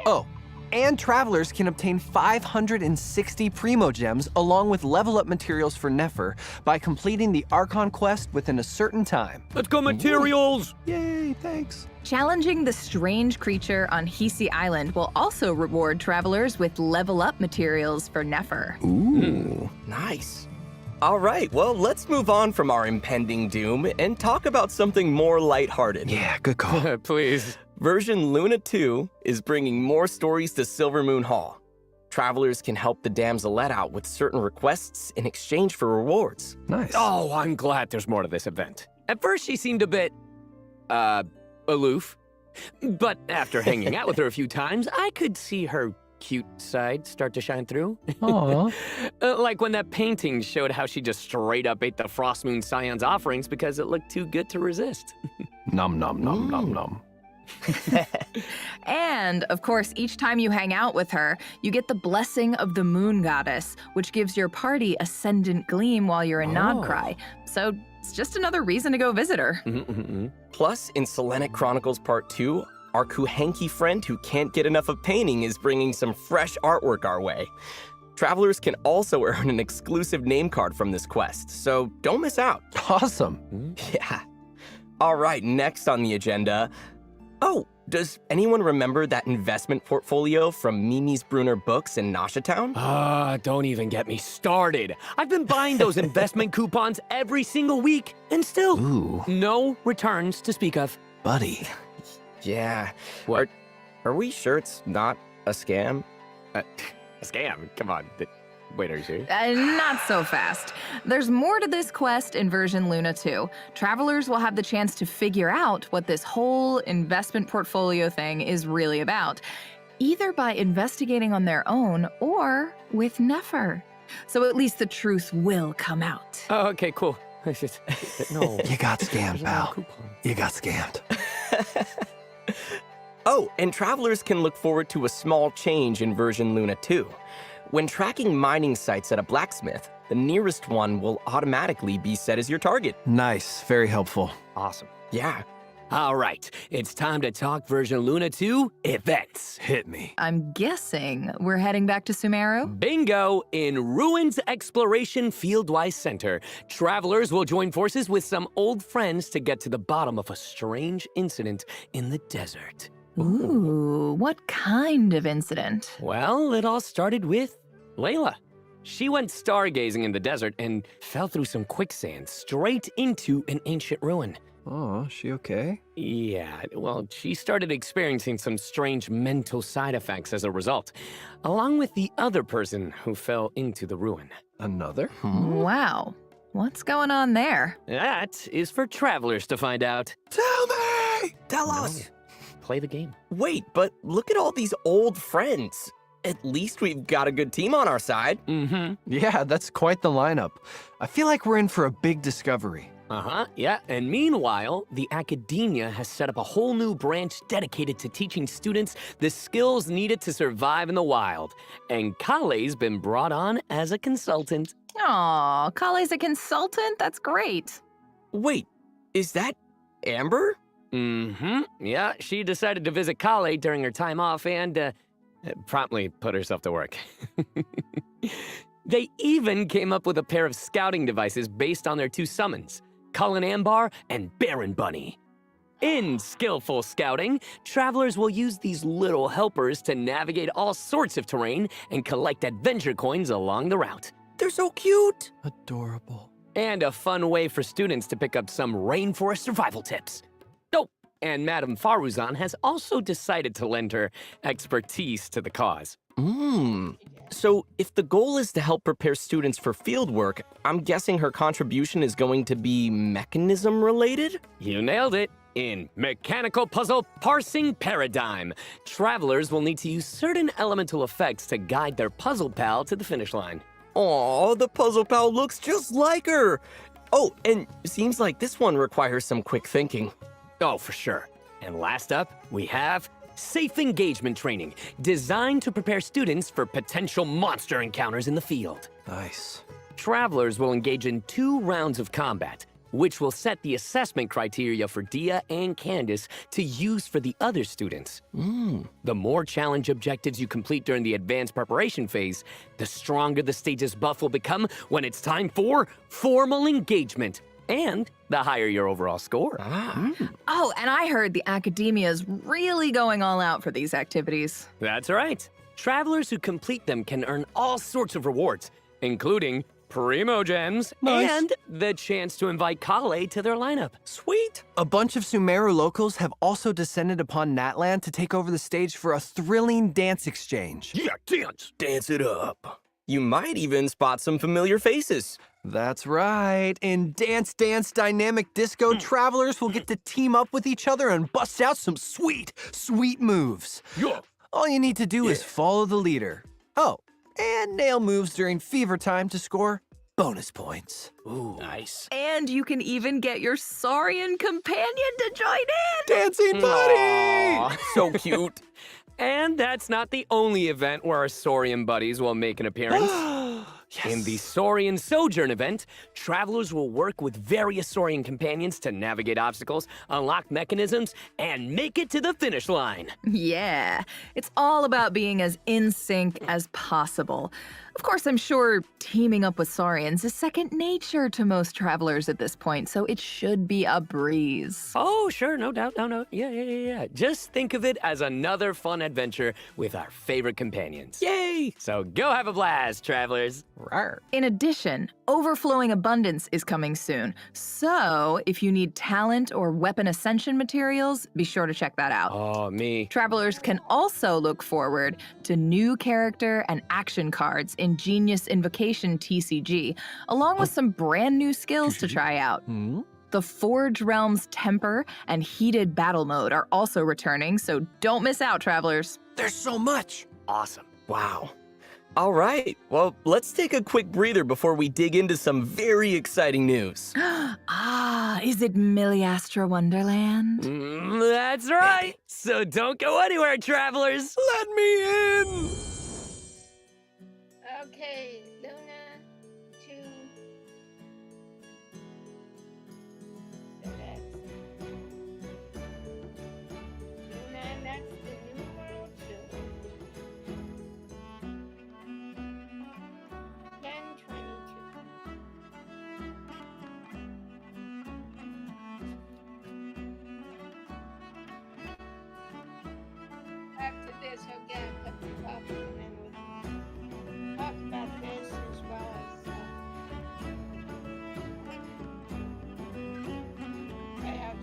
Oh, and travelers can obtain 560 Primo Gems along with level up materials for Nefer by completing the Archon quest within a certain time. Let's go, materials! Yay, thanks. Challenging the strange creature on Hisi Island will also reward travelers with level up materials for Nefer. Ooh, nice. All right, well, let's move on from our impending doom and talk about something more lighthearted. Yeah, good call. Please. Version Luna 2 is bringing more stories to Silvermoon Hall. Travelers can help the Damselette out with certain requests in exchange for rewards. Nice. Oh, I'm glad there's more to this event. At first, she seemed a bit, aloof. But after hanging out with her a few times, I could see her cute side start to shine through. Aww. Like when that painting showed how she just straight up ate the Frostmoon Scion's offerings because it looked too good to resist. Nom nom nom nom nom. And, of course, each time you hang out with her, you get the blessing of the Moon Goddess, which gives your party Ascendant Gleam while you're in Nodcry. So it's just another reason to go visit her. Plus, in Selenic Chronicles Part 2, our Kuhanki friend who can't get enough of painting is bringing some fresh artwork our way. Travelers can also earn an exclusive name card from this quest, so don't miss out. Awesome. Yeah. All right, next on the agenda. Oh, does anyone remember that investment portfolio from Mimi's Brunner Books in Nashatown? Don't even get me started. I've been buying those investment coupons every single week, and still no returns to speak of. Buddy. Yeah. What? Are we sure it's not a scam? A scam? Come on. Wait, are you serious? Not so fast. There's more to this quest in version Luna 2. Travelers will have the chance to figure out what this whole investment portfolio thing is really about, either by investigating on their own or with Nefer. So at least the truth will come out. Oh, okay, cool. No. You got scammed, pal. You got scammed. Oh, and travelers can look forward to a small change in version Luna 2. When tracking mining sites at a blacksmith, the nearest one will automatically be set as your target. Nice, very helpful. Awesome. Yeah. All right, it's time to talk version Luna 2 events. Hit me. I'm guessing we're heading back to Sumeru? Bingo! In Ruins Exploration Fieldwise Center, travelers will join forces with some old friends to get to the bottom of a strange incident in the desert. Ooh, what kind of incident? Well, it all started with Layla. She went stargazing in the desert and fell through some quicksand straight into an ancient ruin. Oh, she okay? Yeah, well, she started experiencing some strange mental side effects as a result, along with the other person who fell into the ruin. Another? Wow. What's going on there? That is for travelers to find out. Tell me! Tell No. us! Play the game. Wait, but look at all these old friends. At least we've got a good team on our side. Mm-hmm. Yeah, that's quite the lineup. I feel like we're in for a big discovery. Uh-huh, yeah. And meanwhile, the academia has set up a whole new branch dedicated to teaching students the skills needed to survive in the wild. And Kale's been brought on as a consultant. Aw, Kale's a consultant? That's great. Wait, is that Amber? Mm-hmm. Yeah, she decided to visit Kale during her time off and promptly put herself to work. They even came up with a pair of scouting devices based on their two summons, Cullen Ambar and Baron Bunny. In skillful scouting, travelers will use these little helpers to navigate all sorts of terrain and collect adventure coins along the route. They're so cute. Adorable. And a fun way for students to pick up some rainforest survival tips. Oh, and Madame Faruzan has also decided to lend her expertise to the cause. So if the goal is to help prepare students for fieldwork, I'm guessing her contribution is going to be mechanism related? You nailed it. In Mechanical Puzzle Parsing Paradigm, travelers will need to use certain elemental effects to guide their puzzle pal to the finish line. Aw, the puzzle pal looks just like her. Oh, and seems like this one requires some quick thinking. Oh, for sure. And last up, we have Safe Engagement Training, designed to prepare students for potential monster encounters in the field. Nice. Travelers will engage in 2 rounds of combat, which will set the assessment criteria for Dia and Candace to use for the other students. The more challenge objectives you complete during the advanced preparation phase, the stronger the stage's buff will become when it's time for formal engagement, and the higher your overall score. Oh, and I heard the academia's really going all out for these activities. That's right. Travelers who complete them can earn all sorts of rewards, including Primo Gems and the chance to invite Kale to their lineup. Sweet. A bunch of Sumeru locals have also descended upon Natland to take over the stage for a thrilling dance exchange. Yeah, dance. Dance it up. You might even spot some familiar faces. That's right. In Dance Dance Dynamic Disco, travelers will get to team up with each other and bust out some sweet, sweet moves. Yeah. All you need to do is follow the leader. Oh, and nail moves during fever time to score bonus points. Ooh, nice. And you can even get your Saurian companion to join in. Dancing buddy! Aw, so cute. And that's not the only event where our Saurian buddies will make an appearance. Yes. In the Saurian Sojourn event, travelers will work with various Saurian companions to navigate obstacles, unlock mechanisms, and make it to the finish line. Yeah, it's all about being as in sync as possible. Of course, I'm sure teaming up with Saurians is second nature to most travelers at this point, so it should be a breeze. Oh, sure, no doubt, no. Yeah. Just think of it as another fun adventure with our favorite companions. Yay! So go have a blast, travelers. Rawr. In addition, Overflowing Abundance is coming soon, so if you need talent or weapon ascension materials, be sure to check that out. Oh, me. Travelers can also look forward to new character and action cards in Genius Invocation TCG, along with some brand new skills to try out. The Forge Realm's Temper and Heated Battle Mode are also returning, so don't miss out, travelers. There's so much. Awesome. Wow. All right, well, let's take a quick breather before we dig into some very exciting news. Is it Milliastra Wonderland? That's right. So don't go anywhere, travelers. Let me in! Okay, Luna 2. So that's Luna, that's the new world 2. 1022. After this, I'll get a cup of coffee and then we'll talk about this as well as I have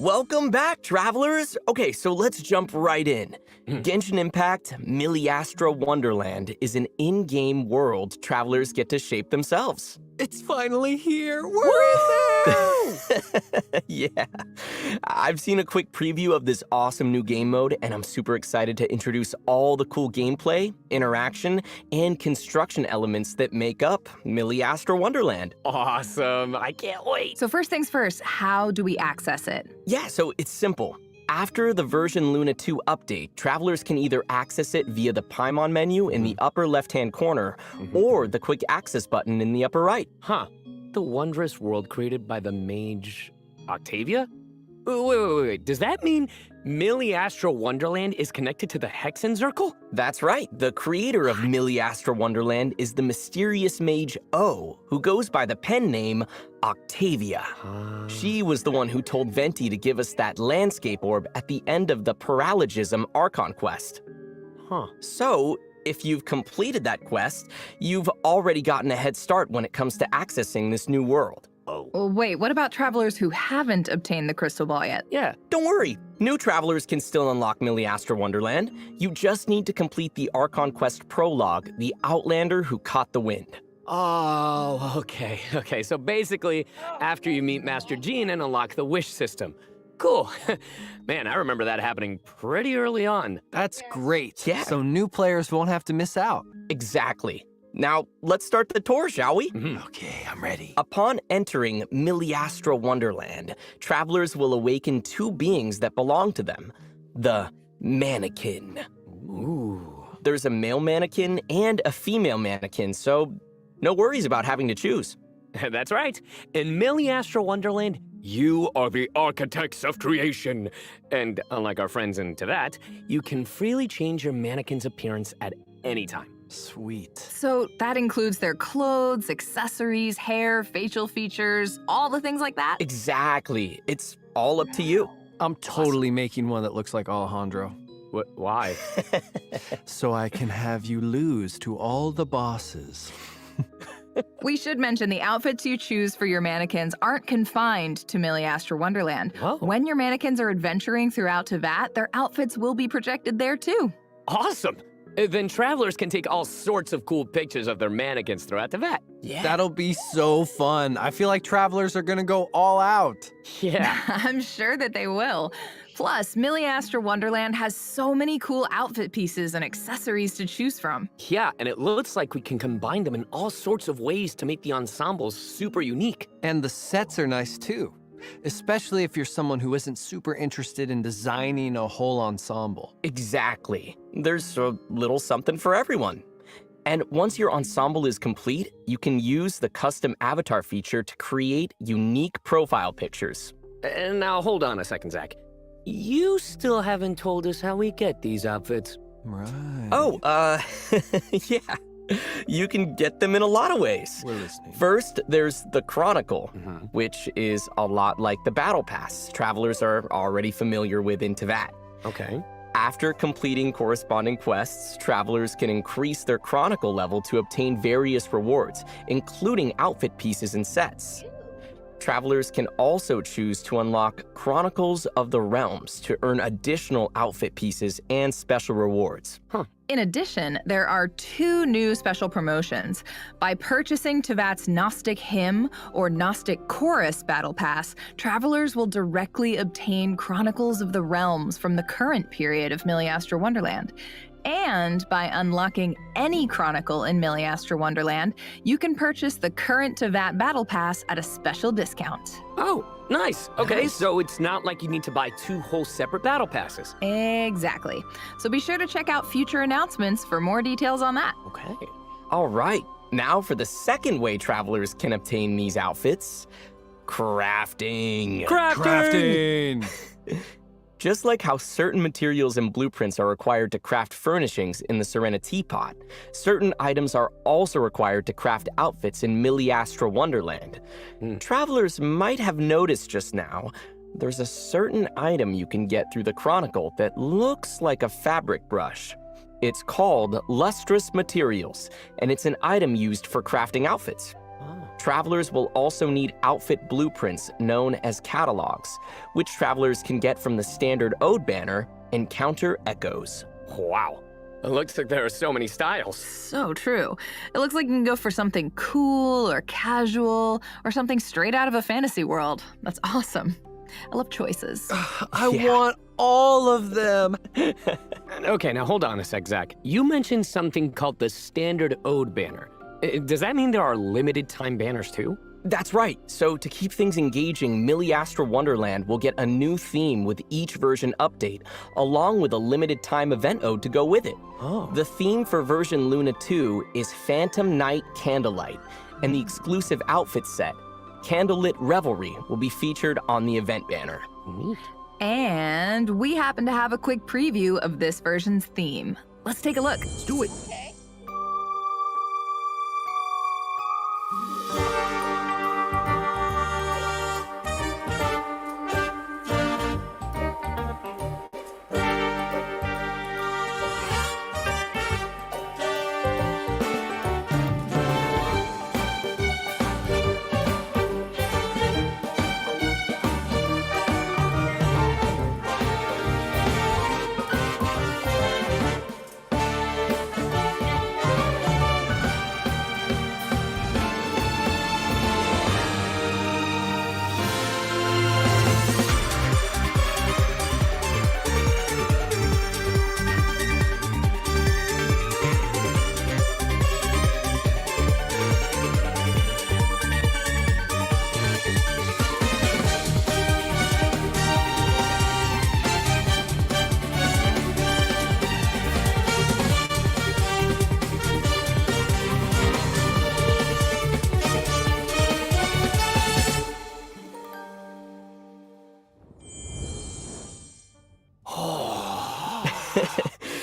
Welcome back, travelers! Okay, so let's jump right in. Genshin Impact Miliastra Wonderland is an in-game world travelers get to shape themselves. It's finally here! We're in there! Yeah. I've seen a quick preview of this awesome new game mode, and I'm super excited to introduce all the cool gameplay, interaction, and construction elements that make up Miliastra Wonderland. Awesome. I can't wait. So first things first, how do we access it? Yeah, so it's simple. After the version Luna 2 update, travelers can either access it via the Paimon menu in the upper left-hand corner or the quick access button in the upper right. Huh. The wondrous world created by the mage Octavia? Wait. Does that mean Miliastra Wonderland is connected to the Hexen Circle? That's right. The creator of Miliastra Wonderland is the mysterious mage O, who goes by the pen name Octavia. She was the one who told Venti to give us that landscape orb at the end of the Paralogism Archon quest. Huh. So, if you've completed that quest, you've already gotten a head start when it comes to accessing this new world. Well, wait, what about travelers who haven't obtained the crystal ball yet? Yeah. Don't worry, new travelers can still unlock Miliastra Wonderland. You just need to complete the Archon Quest prologue, The Outlander Who Caught the Wind. Oh, okay. So basically, after you meet Master Jean and unlock the wish system. Cool. Man, I remember that happening pretty early on. That's great. Yeah. So new players won't have to miss out. Exactly. Now, let's start the tour, shall we? Okay, I'm ready. Upon entering Miliastra Wonderland, travelers will awaken two beings that belong to them. The mannequin. Ooh. There's a male mannequin and a female mannequin, so no worries about having to choose. That's right. In Miliastra Wonderland, you are the architects of creation. And unlike our friends into that, you can freely change your mannequin's appearance at any time. Sweet. So that includes their clothes, accessories, hair, facial features, all the things like that? Exactly. It's all up to you. I'm totally making one that looks like Alejandro. Why? So I can have you lose to all the bosses. We should mention the outfits you choose for your mannequins aren't confined to Miliastra Wonderland. Oh. When your mannequins are adventuring throughout Teyvat, their outfits will be projected there too. Awesome. Then travelers can take all sorts of cool pictures of their mannequins throughout the vat. Yeah. That'll be so fun. I feel like travelers are gonna go all out. Yeah. I'm sure that they will. Plus, Miliastra Wonderland has so many cool outfit pieces and accessories to choose from. Yeah, and it looks like we can combine them in all sorts of ways to make the ensembles super unique. And the sets are nice too, especially if you're someone who isn't super interested in designing a whole ensemble. Exactly. There's a little something for everyone. And once your ensemble is complete, you can use the custom avatar feature to create unique profile pictures. And now hold on a second, Zach. You still haven't told us how we get these outfits. Right. Oh, yeah. You can get them in a lot of ways. We're listening. First, there's the Chronicle, which is a lot like the Battle Pass travelers are already familiar with in Teyvat. Okay. After completing corresponding quests, travelers can increase their Chronicle level to obtain various rewards, including outfit pieces and sets. Travelers can also choose to unlock Chronicles of the Realms to earn additional outfit pieces and special rewards. In addition, there are 2 new special promotions. By purchasing Teyvat's Gnostic Hymn or Gnostic Chorus Battle Pass, travelers will directly obtain Chronicles of the Realms from the current period of Miliastra Wonderland. And by unlocking any Chronicle in Miliastra Wonderland, you can purchase the current Teyvat Battle Pass at a special discount. Oh, nice. Okay, so it's not like you need to buy 2 whole separate battle passes. Exactly. So be sure to check out future announcements for more details on that. Okay. All right, now for the second way travelers can obtain these outfits, crafting. Crafting! Just like how certain materials and blueprints are required to craft furnishings in the Serena Teapot, certain items are also required to craft outfits in Miliastra Wonderland. Travelers might have noticed just now, there's a certain item you can get through the Chronicle that looks like a fabric brush. It's called Lustrous Materials, and it's an item used for crafting outfits. Travelers will also need outfit blueprints known as catalogs, which travelers can get from the standard Ode banner, Encounter Echoes. Wow. It looks like there are so many styles. So true. It looks like you can go for something cool or casual or something straight out of a fantasy world. That's awesome. I love choices. I want all of them. Okay, now hold on a sec, Zach. You mentioned something called the Standard Ode banner. Does that mean there are limited time banners too? That's right. So to keep things engaging, Milliastra Wonderland will get a new theme with each version update, along with a limited time event ode to go with it. The theme for version Luna 2 is Phantom Night Candlelight, and the exclusive outfit set, Candlelit Revelry, will be featured on the event banner. Neat. And we happen to have a quick preview of this version's theme. Let's take a look. Let's do it.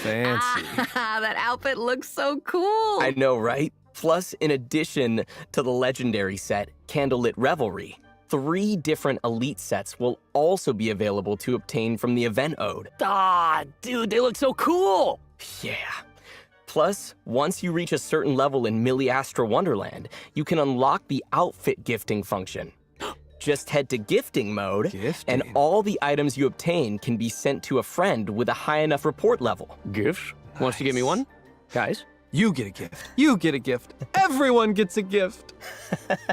Fancy. That outfit looks so cool. I know, right? Plus, in addition to the legendary set, Candlelit Revelry, 3 different elite sets will also be available to obtain from the event ode. Ah, dude, they look so cool. Yeah. Plus, once you reach a certain level in Milliastra Wonderland, you can unlock the outfit gifting function. Just head to gifting mode, and all the items you obtain can be sent to a friend with a high enough report level. Gifts? Wants to give me one? Guys? You get a gift. You get a gift. Everyone gets a gift.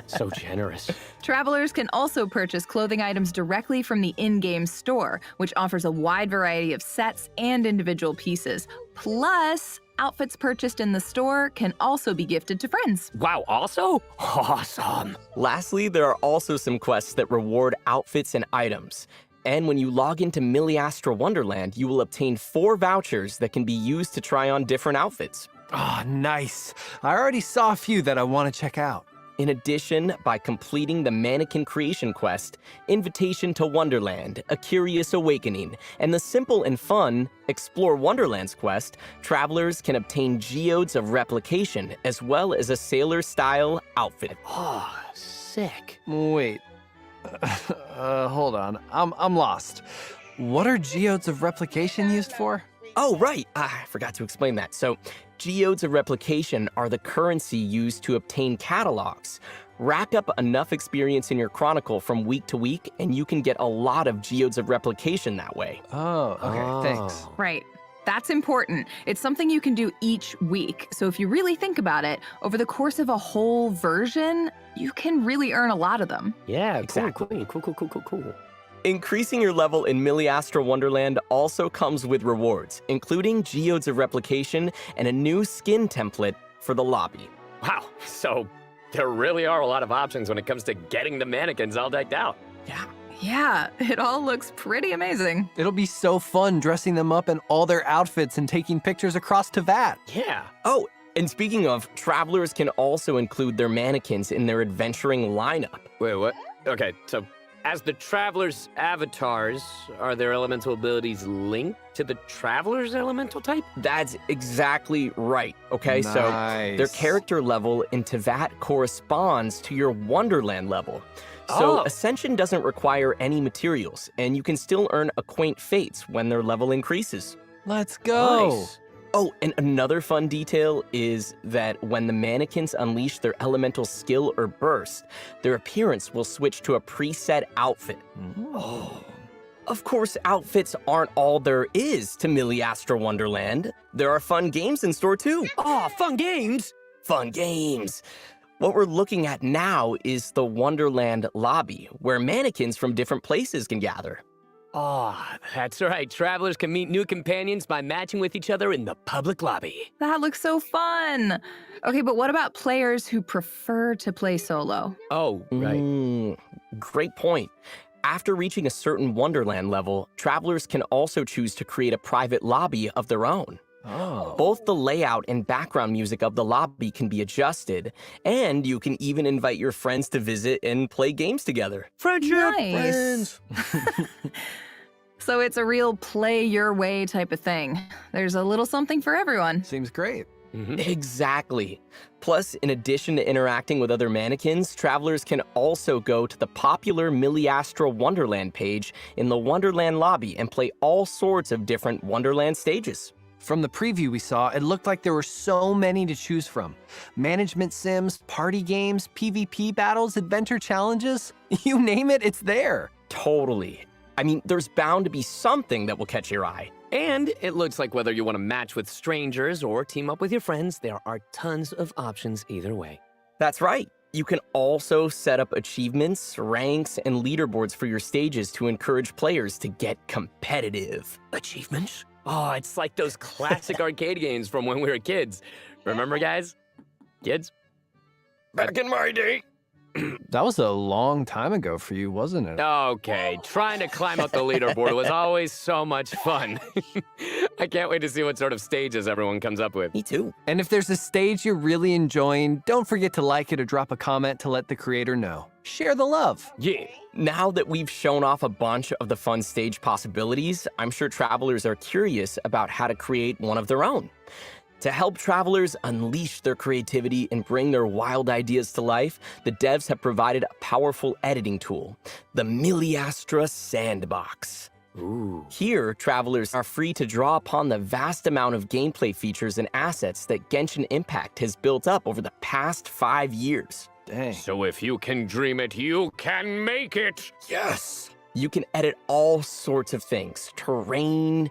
So generous. Travelers can also purchase clothing items directly from the in-game store, which offers a wide variety of sets and individual pieces. Plus, outfits purchased in the store can also be gifted to friends. Wow, also? Awesome. Lastly, there are also some quests that reward outfits and items. And when you log into Milliastra Wonderland, you will obtain 4 vouchers that can be used to try on different outfits. Ah, nice. I already saw a few that I want to check out. In addition, by completing the Mannequin Creation Quest, Invitation to Wonderland, A Curious Awakening, and the simple and fun Explore Wonderland's quest, travelers can obtain geodes of replication as well as a sailor-style outfit. Oh, sick. Wait. Hold on. I'm lost. What are geodes of replication used for? Oh, right. I forgot to explain that. So, geodes of replication are the currency used to obtain catalogs. Rack up enough experience in your chronicle from week to week, and you can get a lot of geodes of replication that way. Oh, okay. Thanks. Right. That's important. It's something you can do each week. So if you really think about it, over the course of a whole version, you can really earn a lot of them. Yeah, Exactly. Cool. Increasing your level in Milliastra Wonderland also comes with rewards, including geodes of replication and a new skin template for the lobby. Wow, so there really are a lot of options when it comes to getting the mannequins all decked out. Yeah, it all looks pretty amazing. It'll be so fun dressing them up in all their outfits and taking pictures across Teyvat. Yeah. Oh, and speaking of, travelers can also include their mannequins in their adventuring lineup. Wait, what? Okay, so as the travelers' avatars, are their elemental abilities linked to the traveler's elemental type? That's exactly right, okay? So their character level in Teyvat corresponds to your Wonderland level. So Ascension doesn't require any materials, and you can still earn Acquaint Fates when their level increases. Let's go. Nice. Oh, and another fun detail is that when the mannequins unleash their elemental skill or burst, their appearance will switch to a preset outfit. Oh. Of course, outfits aren't all there is to Miliastra Wonderland. There are fun games in store too. Oh, fun games! Fun games! What we're looking at now is the Wonderland lobby, where mannequins from different places can gather. Oh, that's right. Travelers can meet new companions by matching with each other in the public lobby. That looks so fun. Okay, but what about players who prefer to play solo? Oh, right. Great point. After reaching a certain Wonderland level, travelers can also choose to create a private lobby of their own. Oh. Both the layout and background music of the lobby can be adjusted, and you can even invite your friends to visit and play games together. Friendship! Nice. Friends! So it's a real play your way type of thing. There's a little something for everyone. Seems great. Exactly. Plus, in addition to interacting with other mannequins, travelers can also go to the popular Miliastra Wonderland page in the Wonderland lobby and play all sorts of different Wonderland stages. From the preview we saw, it looked like there were so many to choose from. Management sims, party games, PvP battles, adventure challenges. You name it, it's there. Totally. I mean, there's bound to be something that will catch your eye. And it looks like whether you want to match with strangers or team up with your friends, there are tons of options either way. That's right. You can also set up achievements, ranks, and leaderboards for your stages to encourage players to get competitive. Achievements? Oh, it's like those classic arcade games from when we were kids. Remember, guys? Kids? Back in my day. That was a long time ago for you, wasn't it? Okay, trying to climb up the leaderboard was always so much fun. I can't wait to see what sort of stages everyone comes up with. Me too. And if there's a stage you're really enjoying, don't forget to like it or drop a comment to let the creator know. Share the love. Yeah. Now that we've shown off a bunch of the fun stage possibilities, I'm sure travelers are curious about how to create one of their own. To help travelers unleash their creativity and bring their wild ideas to life, the devs have provided a powerful editing tool, the Miliastra Sandbox. Ooh. Here, travelers are free to draw upon the vast amount of gameplay features and assets that Genshin Impact has built up over the past 5 years. Dang. So if you can dream it, you can make it. Yes! You can edit all sorts of things, terrain,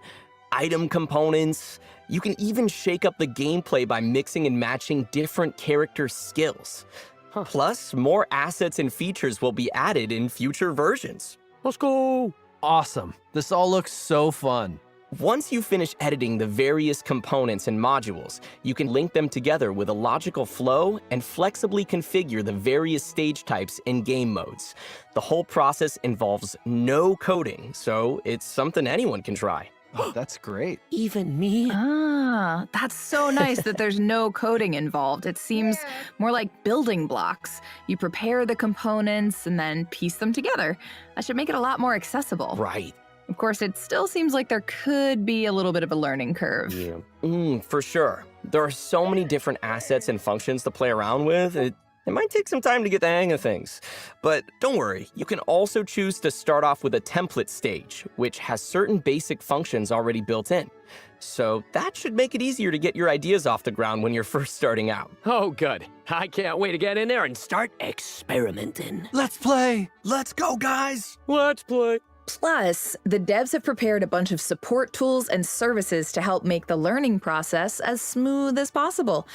item components. You can even shake up the gameplay by mixing and matching different character skills. Plus, more assets and features will be added in future versions. Let's go! Awesome. This all looks so fun. Once you finish editing the various components and modules, you can link them together with a logical flow and flexibly configure the various stage types and game modes. The whole process involves no coding, so it's something anyone can try. Oh, that's great. Even me? Ah, that's so nice that there's no coding involved. It seems more like building blocks. You prepare the components and then piece them together. That should make it a lot more accessible. Right. Of course, it still seems like there could be a little bit of a learning curve. Yeah. For sure. There are so many different assets and functions to play around with. It might take some time to get the hang of things. But don't worry, you can also choose to start off with a template stage, which has certain basic functions already built in. So that should make it easier to get your ideas off the ground when you're first starting out. Oh, good. I can't wait to get in there and start experimenting. Let's play! Let's go, guys! Let's play. Plus, the devs have prepared a bunch of support tools and services to help make the learning process as smooth as possible.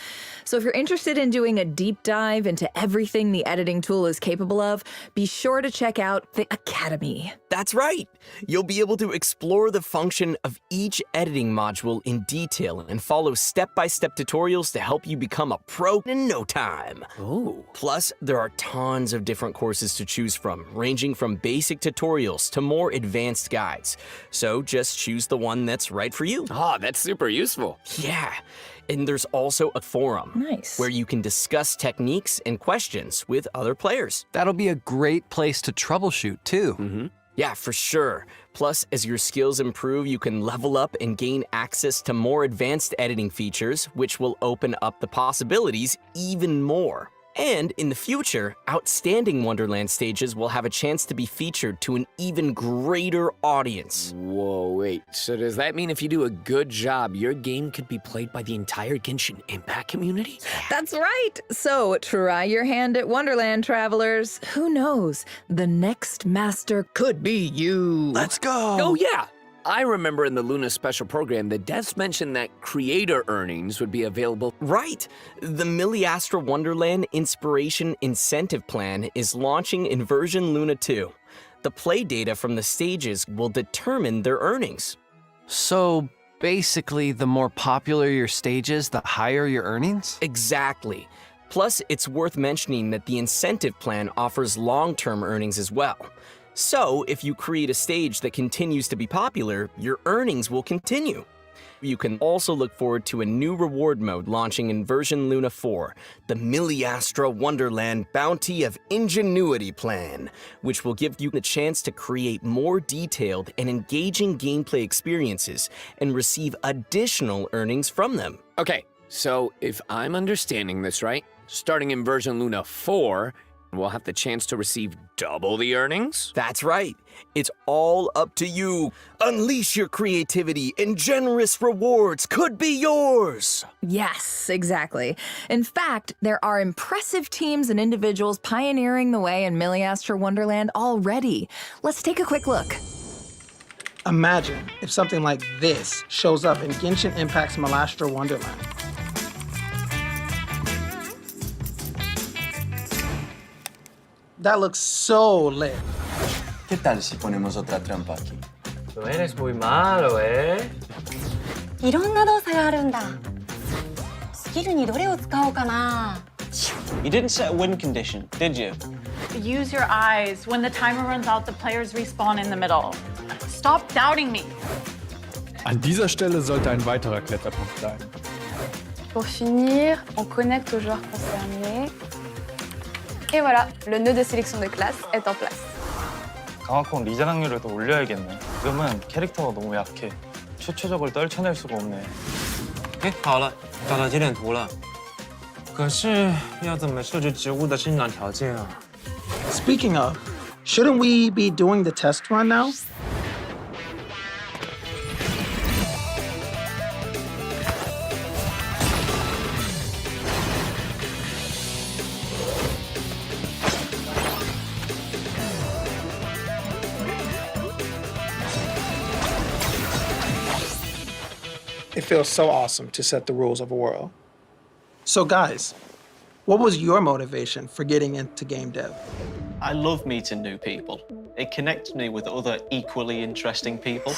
So if you're interested in doing a deep dive into everything the editing tool is capable of, be sure to check out the Academy. That's right! You'll be able to explore the function of each editing module in detail and follow step-by-step tutorials to help you become a pro in no time. Oh. Plus, there are tons of different courses to choose from, ranging from basic tutorials to more advanced guides. So just choose the one that's right for you. Oh, that's super useful. Yeah. And there's also a forum. Nice. Where you can discuss techniques and questions with other players. That'll be a great place to troubleshoot, too. Mm-hmm. Yeah, for sure. Plus, as your skills improve, you can level up and gain access to more advanced editing features, which will open up the possibilities even more. And in the future, outstanding Wonderland stages will have a chance to be featured to an even greater audience. Whoa, wait. So does that mean if you do a good job, your game could be played by the entire Genshin Impact community? That's right. So try your hand at Wonderland, travelers. Who knows? The next master could be you. Let's go! Oh, yeah. I remember in the Luna special program, the devs mentioned that creator earnings would be available. Right. The Miliastra Wonderland Inspiration Incentive Plan is launching in version Luna 2. The play data from the stages will determine their earnings. So basically, the more popular your stage is, the higher your earnings? Exactly. Plus, it's worth mentioning that the incentive plan offers long-term earnings as well. So, if you create a stage that continues to be popular, your earnings will continue. You can also look forward to a new reward mode launching in version Luna 4, the Miliastra Wonderland Bounty of Ingenuity Plan, which will give you the chance to create more detailed and engaging gameplay experiences and receive additional earnings from them. Okay, so if I'm understanding this right, starting in version Luna 4, we'll have the chance to receive double the earnings? That's right. It's all up to you. Unleash your creativity and generous rewards could be yours. Yes, exactly. In fact, there are impressive teams and individuals pioneering the way in Miliastra Wonderland already. Let's take a quick look. Imagine if something like this shows up in Genshin Impact's Miliastra Wonderland. That looks so lit. ¿Qué tal si ponemos otra trampa aquí? Tú eres muy malo, ¿eh? いろんな動作があるんだ。スキルにどれを使おうかな。You didn't set a win condition, did you? Use your eyes. When the timer runs out, the players respawn in the middle. Stop doubting me. An dieser Stelle sollte ein weiterer Kletterpunkt sein. Pour finir, on connecte aux joueurs concernés. Et voilà, le nœud de sélection de classe est en place. 강화콩 리자각률을 더 올려야겠네. 지금은 캐릭터가 너무 약해. 추초적을 떨쳐낼 수가 없네. 哎，好了，找到节点图了。可是要怎么设置植物的生长条件啊？ Speaking of, shouldn't we be doing the test run now? It feels so awesome to set the rules of a world. So guys, what was your motivation for getting into game dev? I love meeting new people. It connects me with other equally interesting people.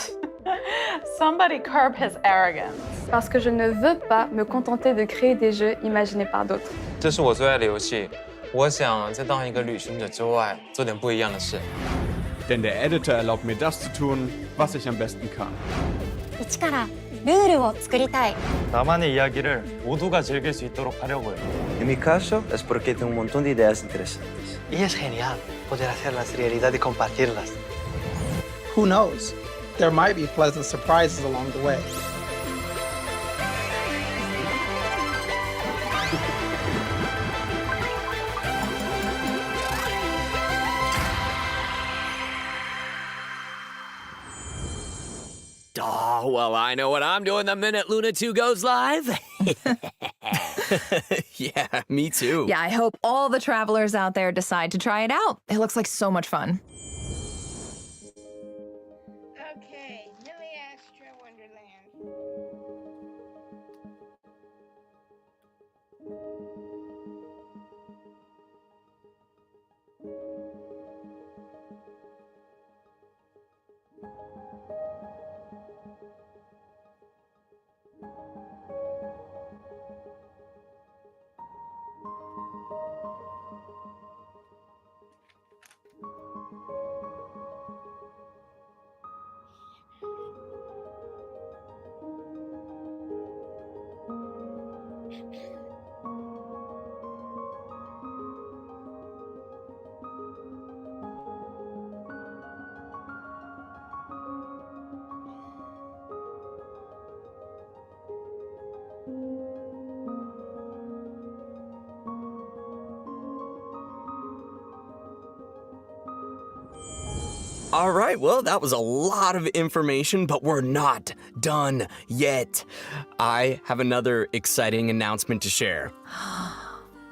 Somebody curb his arrogance. Parce que je ne veux pas me contenter de créer des jeux imaginés par d'autres. 这是我最爱的游戏，我想在当一个旅行者之外，做点不一样的事。 Denn der Editor erlaubt mir das zu tun, was ich am besten kann. 一からルールを作りたい。 나만의 이야기를 모두가 즐길 수 있도록 하려고요. En mi caso, es porque tengo un montón de ideas interesantes. Y es genial poder hacerlas realidad y compartirlas. Who knows? There might be pleasant surprises along the way. Oh, well, I know what I'm doing the minute Luna 2 goes live. Yeah, me too. Yeah, I hope all the travelers out there decide to try it out. It looks like so much fun. Okay, Miliastra Wonderland. All right, well, that was a lot of information, but we're not done yet. I have another exciting announcement to share.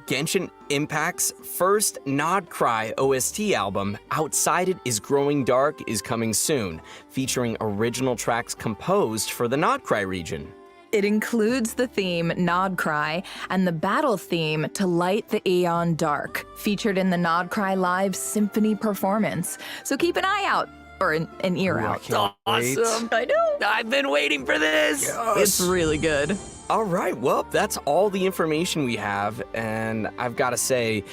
Genshin Impact's first Nod Cry OST album, Outside It Is Growing Dark, is coming soon, featuring original tracks composed for the Nod Cry region. It includes the theme Nod Cry and the battle theme To Light the Aeon Dark, featured in the Nod Cry Live Symphony performance. So keep an eye out, or an ear out. Awesome. I know. I've been waiting for this. It's really good. All right, well, that's all the information we have, and I've got to say,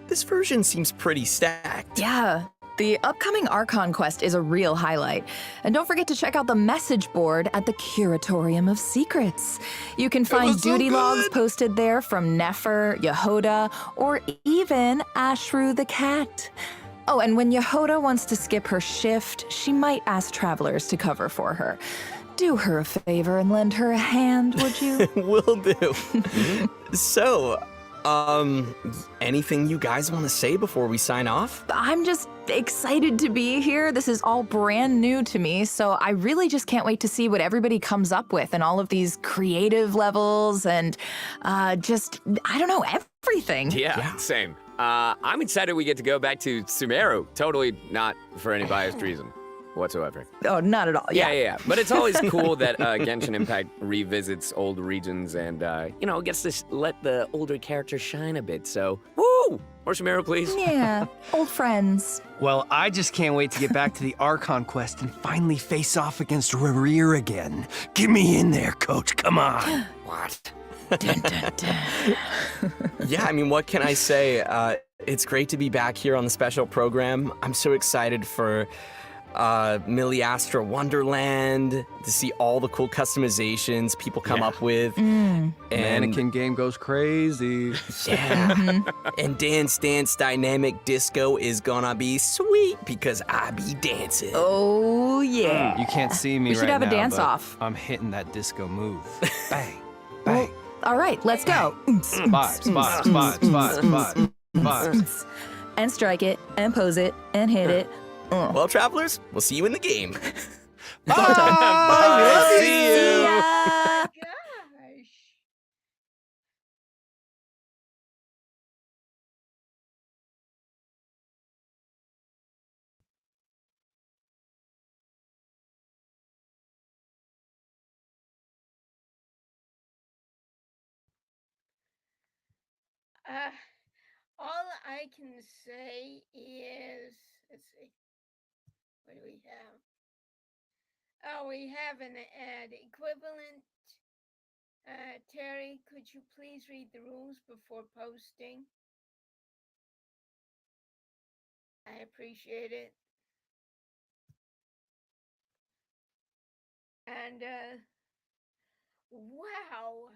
this version seems pretty stacked. Yeah. The upcoming Archon quest is a real highlight. And don't forget to check out the message board at the Curatorium of Secrets. You can find duty logs posted there from Nefer, Yehoda, or even Ashru the cat. Oh, and when Yehoda wants to skip her shift, she might ask travelers to cover for her. Do her a favor and lend her a hand, would you? Will do. So, anything you guys want to say before we sign off? I'm just excited to be here. This is all brand new to me, so I really just can't wait to see what everybody comes up with and all of these creative levels and just, I don't know, everything. Yeah, same. I'm excited we get to go back to Sumeru. Totally not for any biased reason whatsoever. Oh, not at all. Yeah. But it's always cool that Genshin Impact revisits old regions and, gets to let the older characters shine a bit. So, woo! More Sumeru, please. Yeah, old friends. Well, I just can't wait to get back to the Archon quest and finally face off against Rerir again. Get me in there, coach, come on. What? Dun, dun, dun. Yeah, I mean, what can I say? It's great to be back here on the special program. I'm so excited for Miliastra Wonderland, to see all the cool customizations people come up with. And Mannequin game goes crazy. Yeah. And Dance Dance Dynamic Disco is gonna be sweet because I be dancing. Oh, yeah. You can't see me We right should have a now, dance but off. I'm hitting that disco move. Bang, bang. All right, let's go. Spot. And strike it, and pose it, and hit it. Well, travelers, we'll see you in the game. Bye. Bye. See you. Gosh. All I can say is, let's see, what do we have? Oh, we have an ad equivalent. Terry, could you please read the rules before posting? I appreciate it. And wow,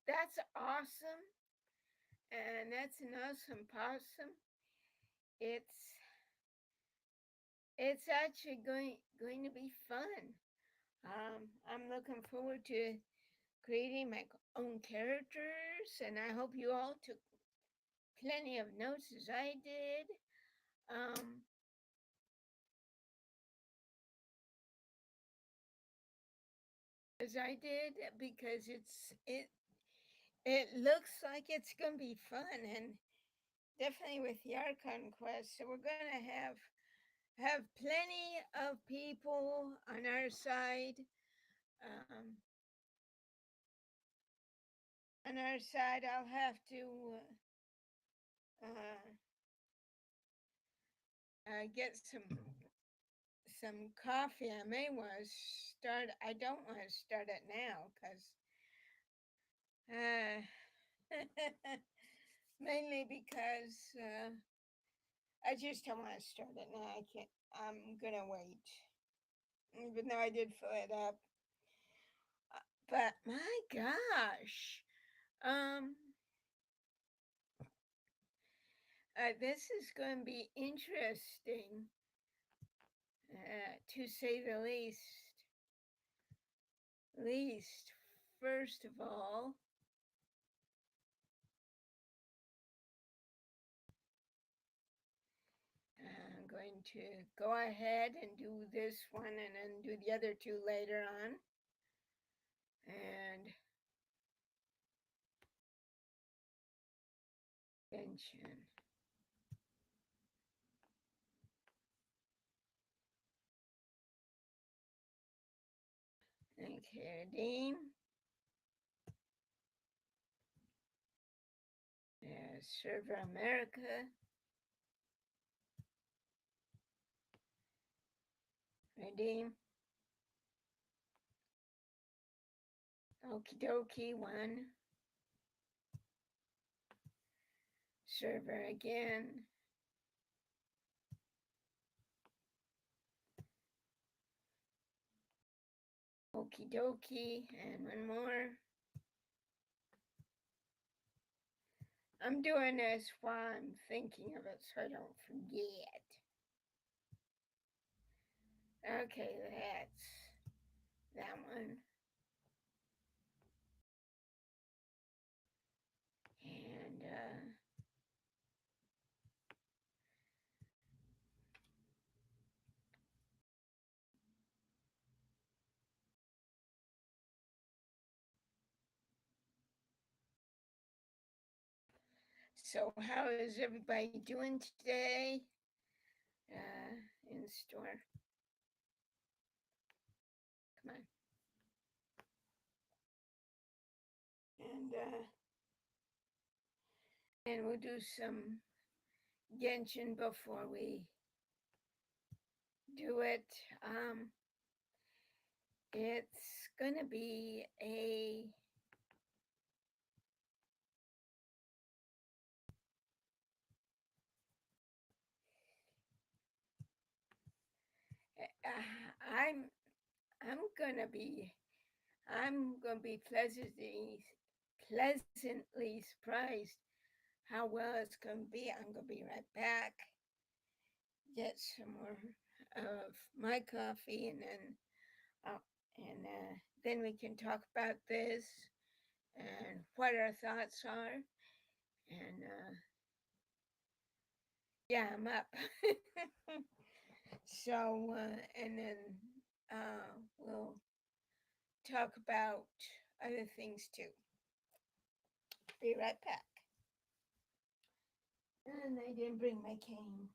that's awesome, and that's an awesome possum. It's actually going to be fun. I'm looking forward to creating my own characters, and I hope you all took plenty of notes as I did. Because it looks like it's gonna be fun, and definitely with the Archon quest. So we're gonna have plenty of people on our side. On our side, I'll have to get some coffee. I may want to start. I don't want to start it now because mainly because I just don't want to start it now. I can't. I'm gonna wait, even though I did fill it up. But my gosh, this is going to be interesting. to say the least. First of all, I'm going to go ahead and do this one and then do the other two later on. And Genshin. Okay, Dean. Server America. Redeem. Okie dokie, one. Server again. Okie dokie, and one more. I'm doing this while I'm thinking of it so I don't forget. Okay, that's that one. And so how is everybody doing today? In the store. Come on. And we'll do some Genshin before we do it. It's gonna be a I'm gonna be pleasantly surprised how well it's gonna be. I'm gonna be right back. Get some more of my coffee, and then we can talk about this and what our thoughts are. And yeah, I'm up. So and then we'll talk about other things too. Be right back. And I didn't bring my cane.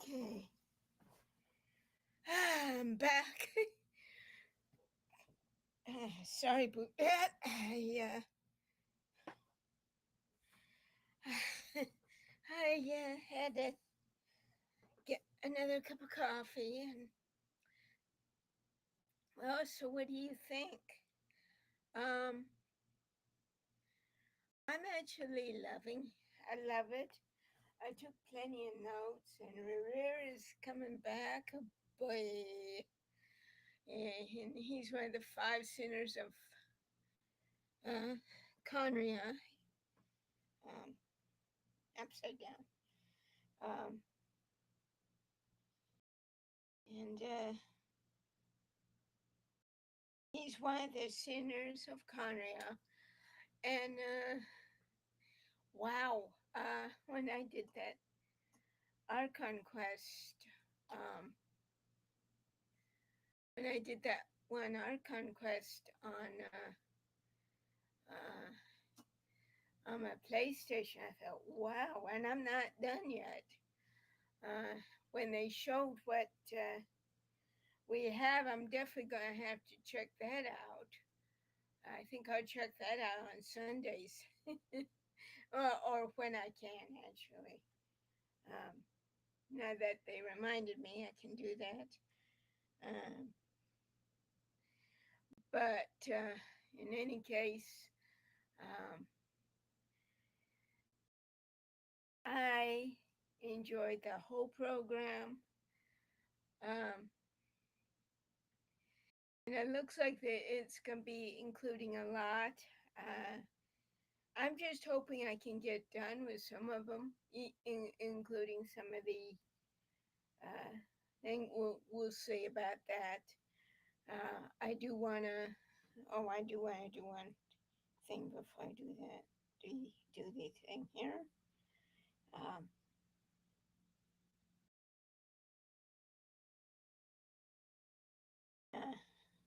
Okay. I'm back. Sorry, but I had to get another cup of coffee, and well, so what do you think? I'm actually I love it. I took plenty of notes, and Rivera is coming back, boy. And he's one of the five sinners of Conria, upside down. And he's one of the sinners of Conria. And wow, when I did that Archon quest, when I did that one Archon quest on my PlayStation, I thought, wow, and I'm not done yet. When they showed what we have, I'm definitely going to have to check that out. I think I'll check that out on Sundays, or when I can, actually. Now that they reminded me, I can do that. But in any case, I enjoyed the whole program. And it looks like it's going to be including a lot. I'm just hoping I can get done with some of them, including some of the thing. We'll see about that. I do want to do one thing before I do that. Do the thing here.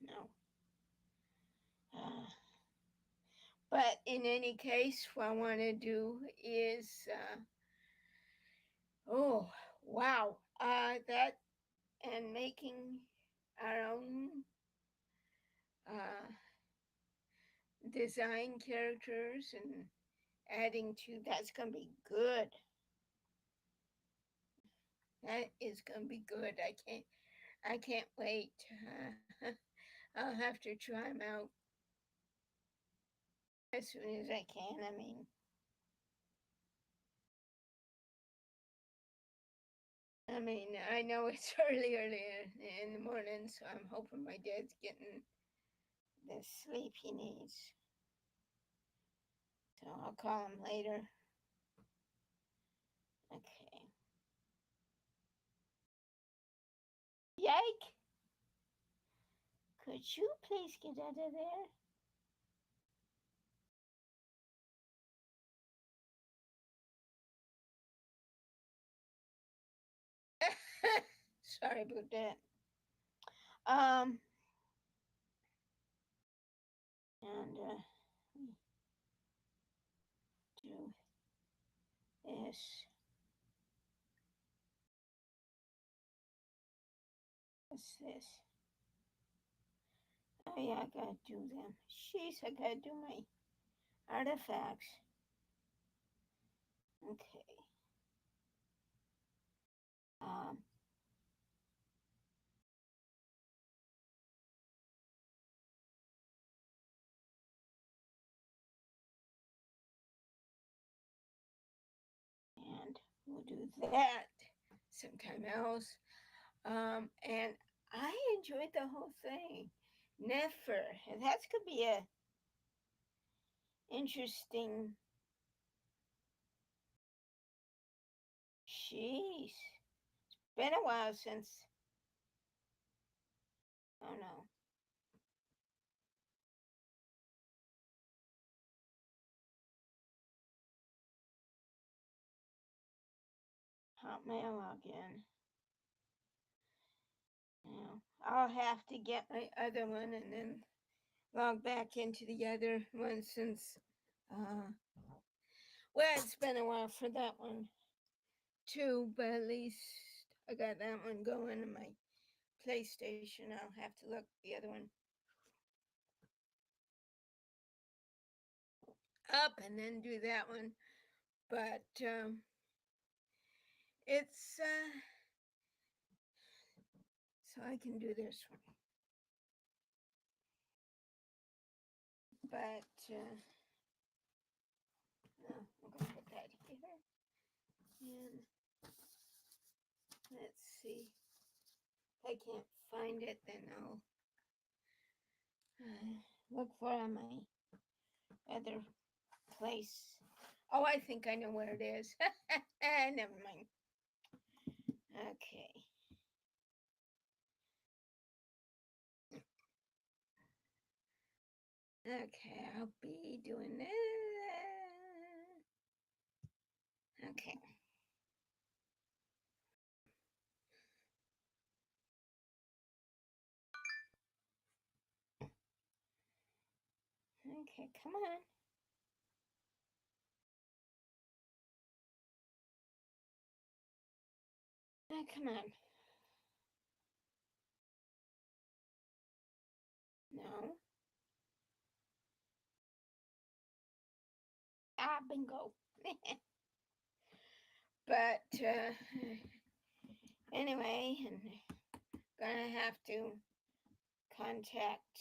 No. But in any case, what I want to do is, oh, wow, that and making our own design characters and adding to that's going to be good. That is going to be good. I can't wait. I'll have to try them out as soon as I can. I mean, I know it's early in the morning, so I'm hoping my dad's getting the sleep he needs. So I'll call him later. Okay. Yike! Could you please get out of there? Sorry about that. And do this. What's this? Oh yeah, I gotta do them. Jeez, I gotta do my artifacts. Okay. And we'll do that sometime else. And I enjoyed the whole thing. Nefer, that's gonna be a interesting. Jeez, it's been a while since. Oh no. Hotmail login. Now, I'll have to get my other one and then log back into the other one since, well, it's been a while for that one too, but at least I got that one going on my PlayStation. I'll have to look the other one up and then do that one. But it's so I can do this one. But no, I'm gonna put that here. And let's see. If I can't find it, then I'll look for it on my other place. Oh, I think I know where it is. Never mind. Okay. Okay, I'll be doing this. Okay. Okay, come on. Oh, come on. No. Ah, bingo. But anyway, and gonna have to contact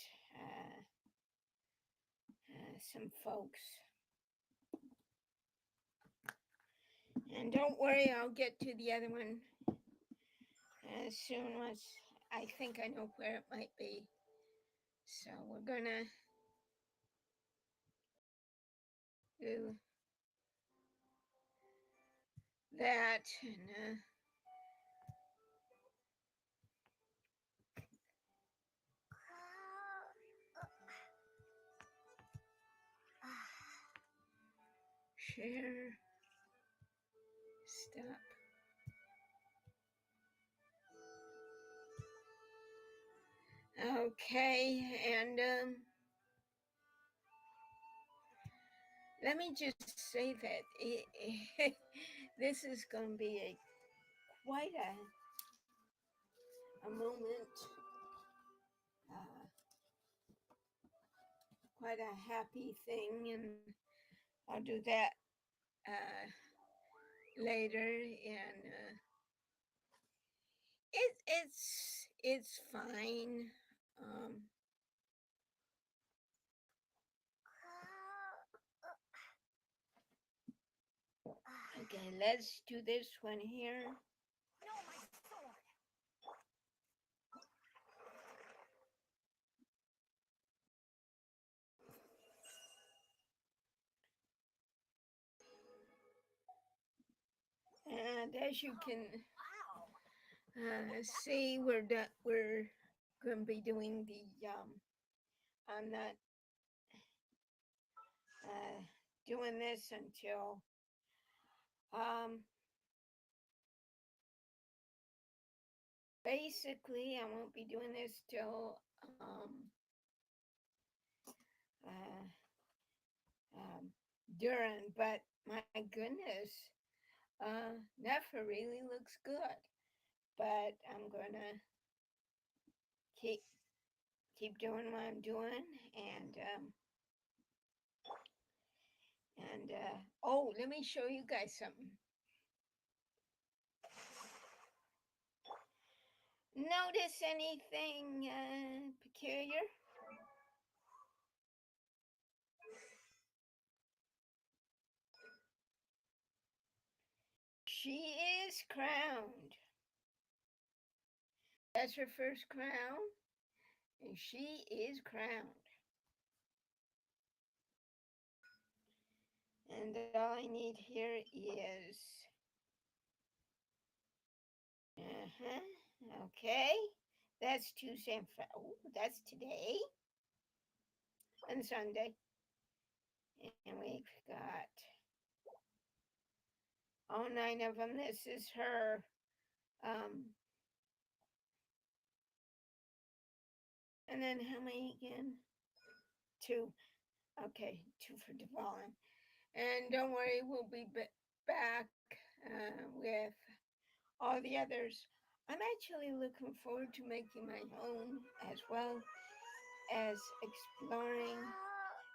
some folks. And don't worry, I'll get to the other one as soon as I think I know where it might be. So we're gonna do that and share, stop. Okay, and let me just say that this is going to be quite a moment, quite a happy thing, and I'll do that later. And it's fine. Okay, let's do this one here. And as you can see, we're going to be doing the I'm not doing this until basically I won't be doing this till during, but my goodness, Nefa really looks good. But I'm gonna keep doing what I'm doing, and oh, let me show you guys something. Notice anything peculiar? She is crowned. That's her first crown, and she is crowned. And all I need here is, okay, that's Tuesday and Friday. Oh, that's today and Sunday. And we've got all 9 of them. This is her and then how many again? 2. Okay, 2 for Devon. And don't worry, we'll be back with all the others. I'm actually looking forward to making my own as well as exploring.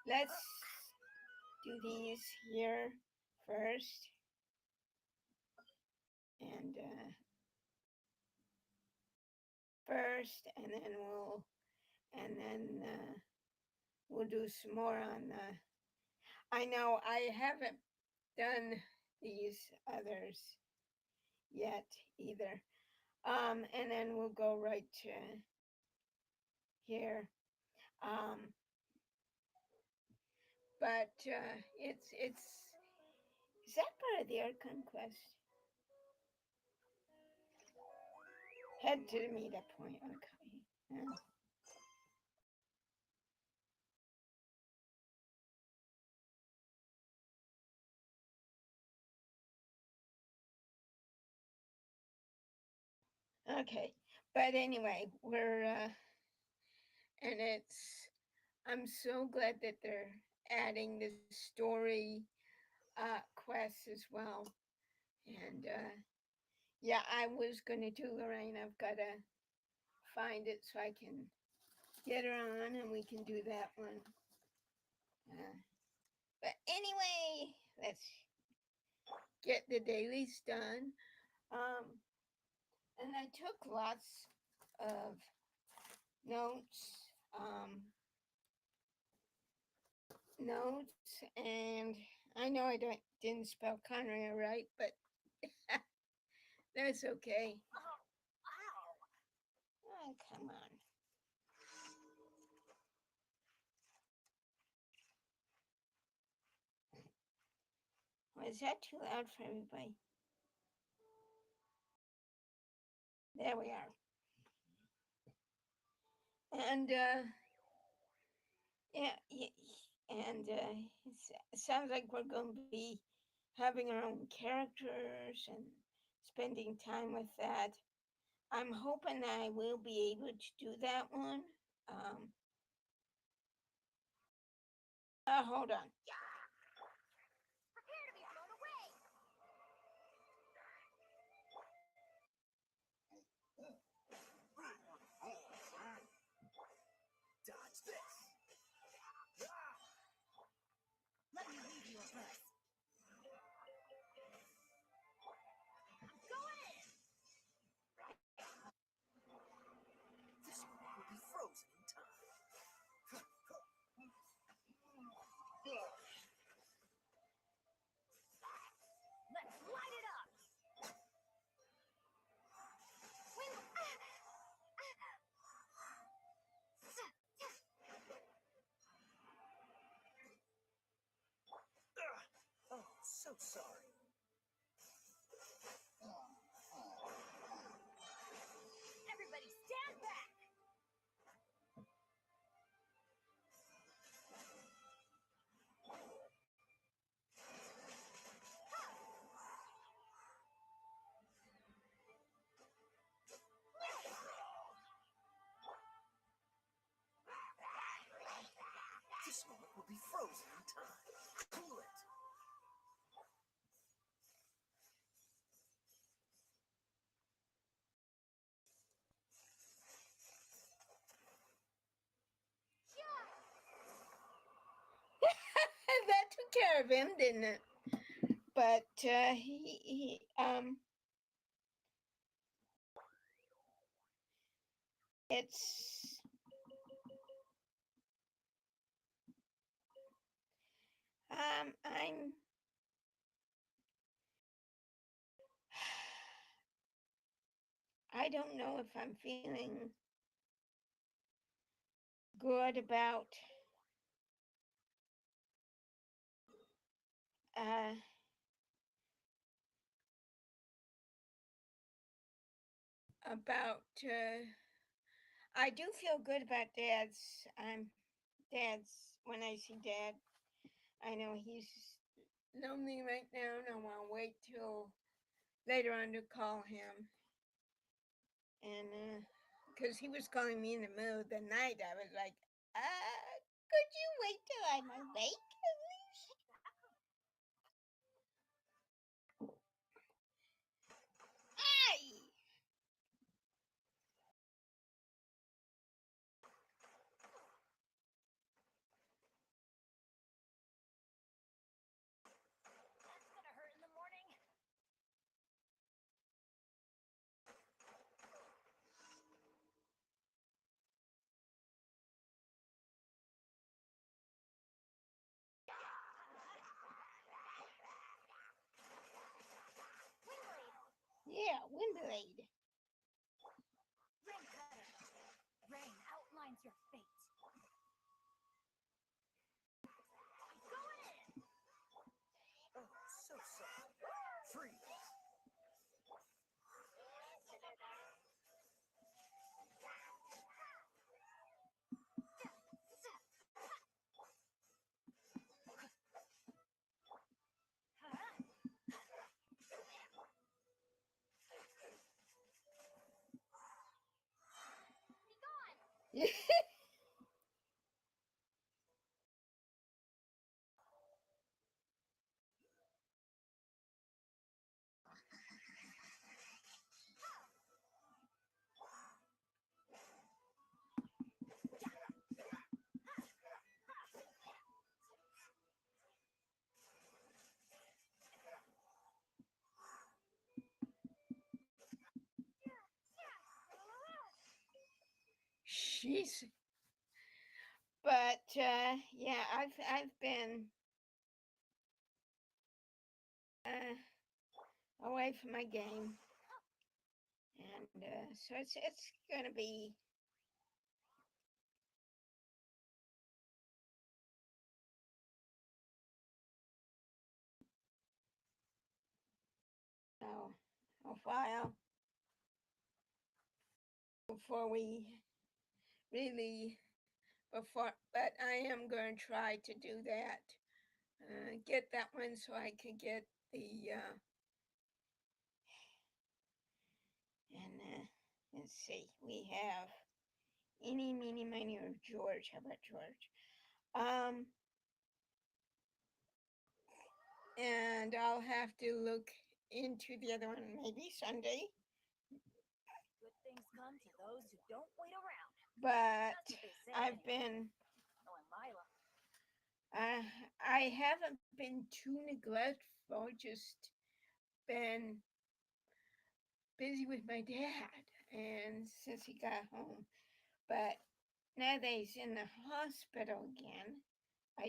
Let's do these here first. And and then we'll do some more on the. I know I haven't done these others yet either. And then we'll go right to here. But it's is that part of the Art Conquest? Head to the meetup point. Okay. Yeah. Okay, but anyway, we're and I'm so glad that they're adding the story quests as well. And yeah, I was gonna do Lorraine. I've gotta find it so I can get her on, and we can do that one. But anyway, let's get the dailies done. And I took lots of notes. Notes, and I know I didn't spell Conrad right, but that's okay. Oh, come on. Was that too loud for everybody? There we are. And yeah, and it sounds like we're going to be having our own characters and spending time with that. I'm hoping I will be able to do that one. Hold on. Dodge this. Let me leave you a breath. Go in. This one will be frozen in time. Let's light it up. Oh, so sorry. Everybody stand back. This moment will be frozen in time. Cool it. That took care of him, didn't it? But he it's I don't know if I'm feeling good about I do feel good about Dad's when I see Dad. I know he's lonely right now, and I want to wait till later on to call him. And because he was calling me in the middle of the night, I was like, could you wait till I'm awake? Yeah, Windblade. Rain outlines your fate. Oh, so soft. Freeze. She's, but yeah, I've been away from my game, and so it's gonna be. Oh, a while before we really but I am going to try to do that. Get that one so I could get the and let's see, we have eeny, meeny, miny, or George. How about George? And I'll have to look into the other one maybe Sunday. Good things come to those who don't wait around. But That's what they say I've anyway. been Knowing Lila. I haven't been too neglectful, just been busy with my dad, and since he got home. But now that he's in the hospital again, I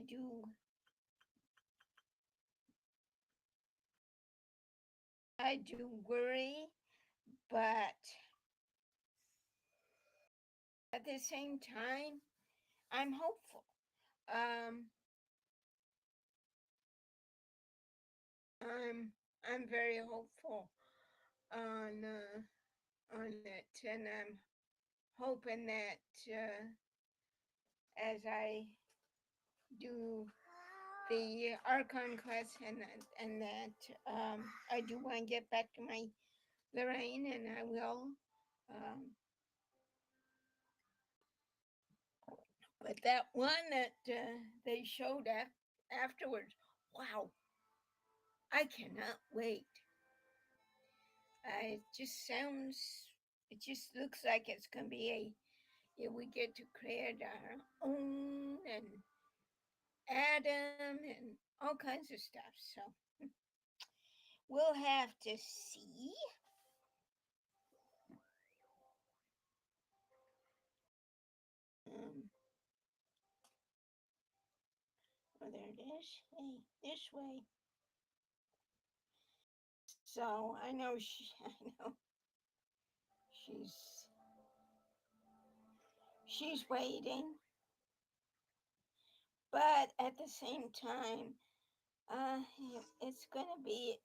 do worry, but at the same time, I'm hopeful. I'm very hopeful on it, and I'm hoping that as I do the Archon quest and that I do want to get back to my Lorraine, and I will. But that one that they showed afterwards, wow, I cannot wait. It just looks like it's going to be we get to create our own and Adam and all kinds of stuff. So we'll have to see. Oh, there it is. Hey, this way. So I know she's waiting, but at the same time, it's gonna be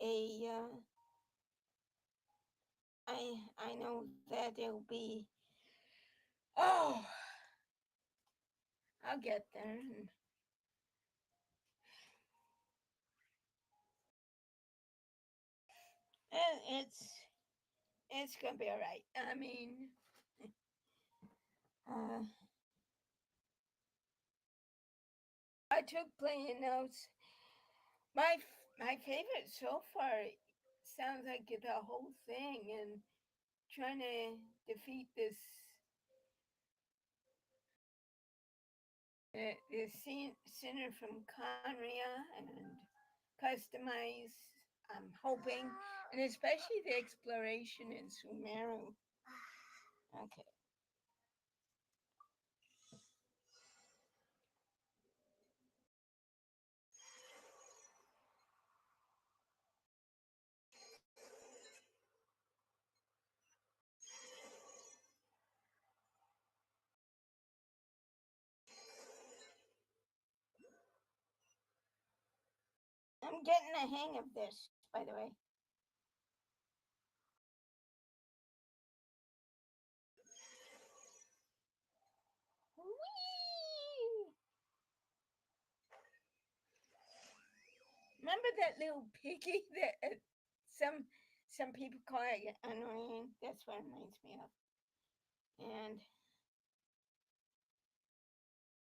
I know that it'll be. Oh, I'll get there. And it's gonna be all right. I mean, I took plenty of notes. My favorite so far sounds like the whole thing and trying to defeat this sinner from Conria and customize. I'm hoping, and especially the exploration in Sumeru. Okay. I'm getting the hang of this, by the way. Whee! Remember that little piggy that some people call it annoying? That's what it reminds me of. And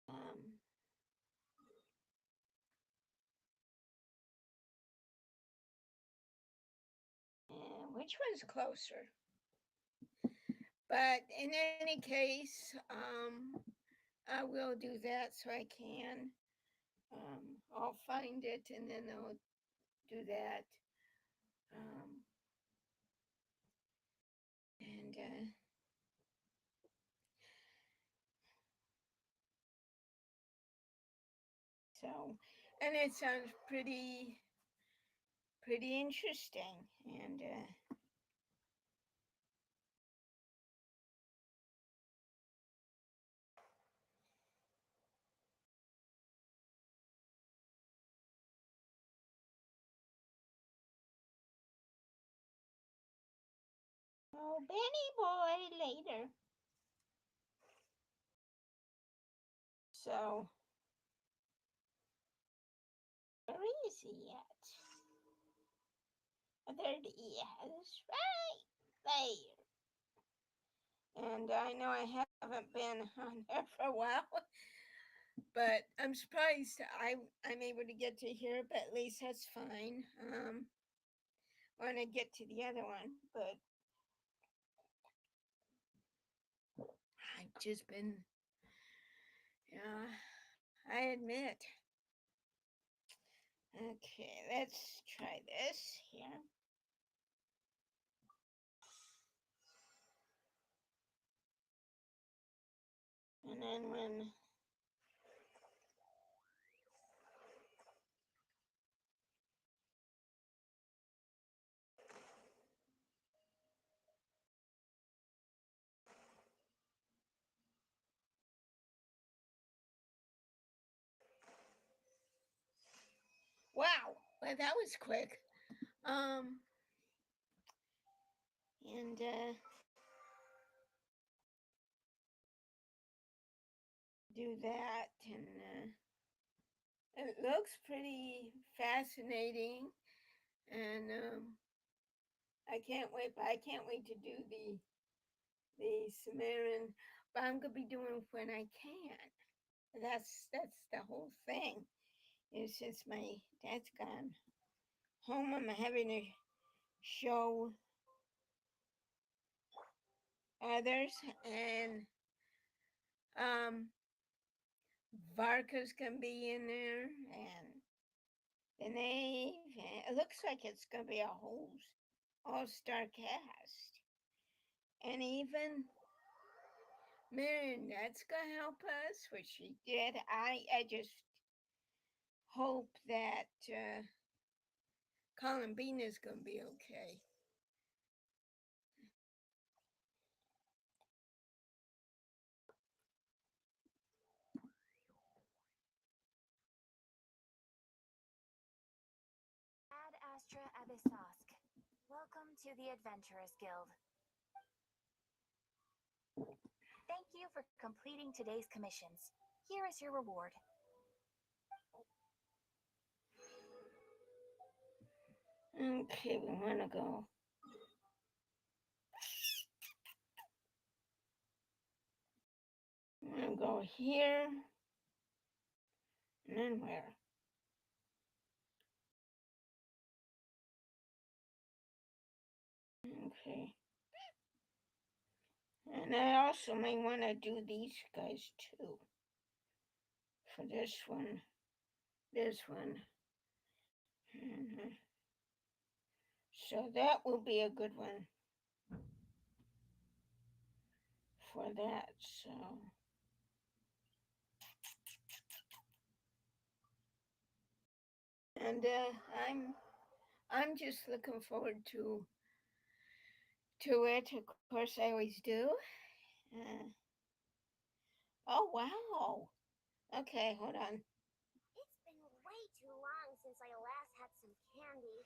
and which one's closer? But in any case, I will do that so I can. I'll find it and then I'll do that. And so, and it sounds pretty interesting. And oh, Benny boy, later. So, where is he at? Oh, there he is, right there. And I know I haven't been on there for a while, but I'm surprised I'm able to get to here, but at least that's fine. When I get to the other one, but I've just been, I admit. Okay, let's try this here. And then when wow, well that was quick. And do that, and it looks pretty fascinating, and I can't wait. But I can't wait to do the Sumerian. But I'm gonna be doing when I can. That's the whole thing. Is since my dad's gone home, I'm having to show others, and Varka's gonna be in there, and the Knave. It looks like it's gonna be a whole all-star cast, and even Marinette's gonna help us, which she did. I just hope that Colin Bean is gonna be okay. Ad Astra Abyssosk. Welcome to the Adventurers Guild. Thank you for completing today's commissions. Here is your reward. Okay, we wanna go. I'm gonna go here, and then where? Okay. And I also may want to do these guys too. For this one, and so that will be a good one for that. So. And I'm just looking forward to it. Of course, I always do. Oh wow. Okay, hold on. It's been way too long since I last had had some candy.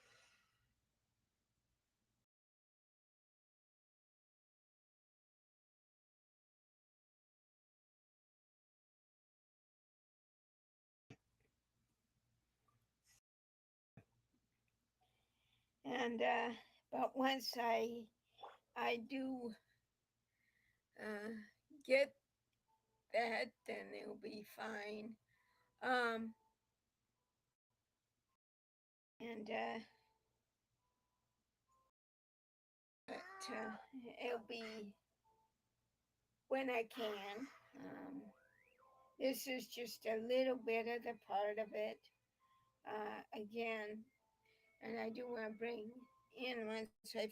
And but once I do get that, then it'll be fine. Um, and but it'll be when I can. This is just a little bit of the part of it. Again, and I do want to bring in once I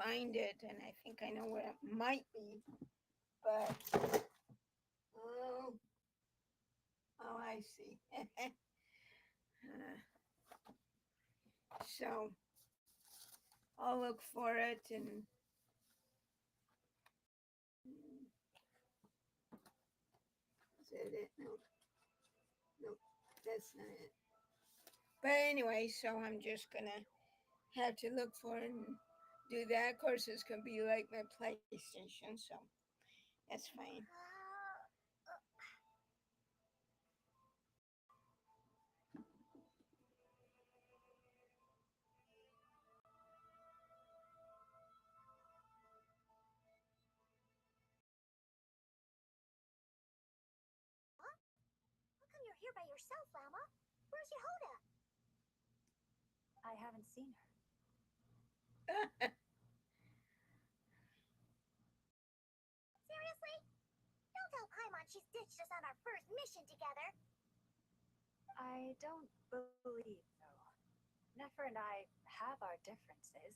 find it, and I think I know what it might be, but oh, I see. So I'll look for it and is that it? No, no, that's not it. But anyway, so I'm just gonna have to look for it and do that. Of course, it's gonna be like my PlayStation, so that's fine. How come you're here by yourself, Llama? Where's Yehoda? I haven't seen her. Seriously? Don't tell Paimon she's ditched us on our first mission together. I don't believe so. Nefer and I have our differences,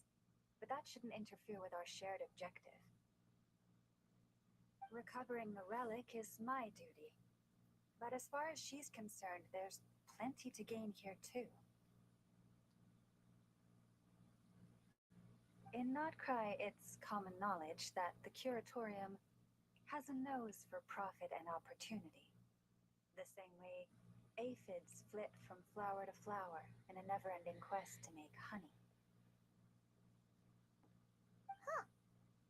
but that shouldn't interfere with our shared objective. Recovering the relic is my duty. But as far as she's concerned, there's plenty to gain here too. In Notcry, it's common knowledge that the Curatorium has a nose for profit and opportunity. The same way aphids flit from flower to flower in a never-ending quest to make honey. Huh.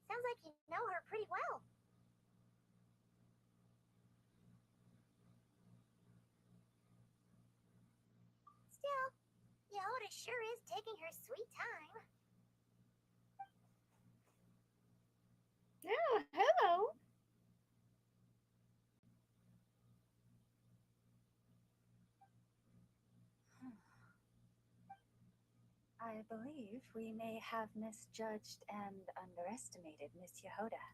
Sounds like you know her pretty well. Still, Yehoda sure is taking her sweet time. Yeah, hello. I believe we may have misjudged and underestimated Miss Yehoda.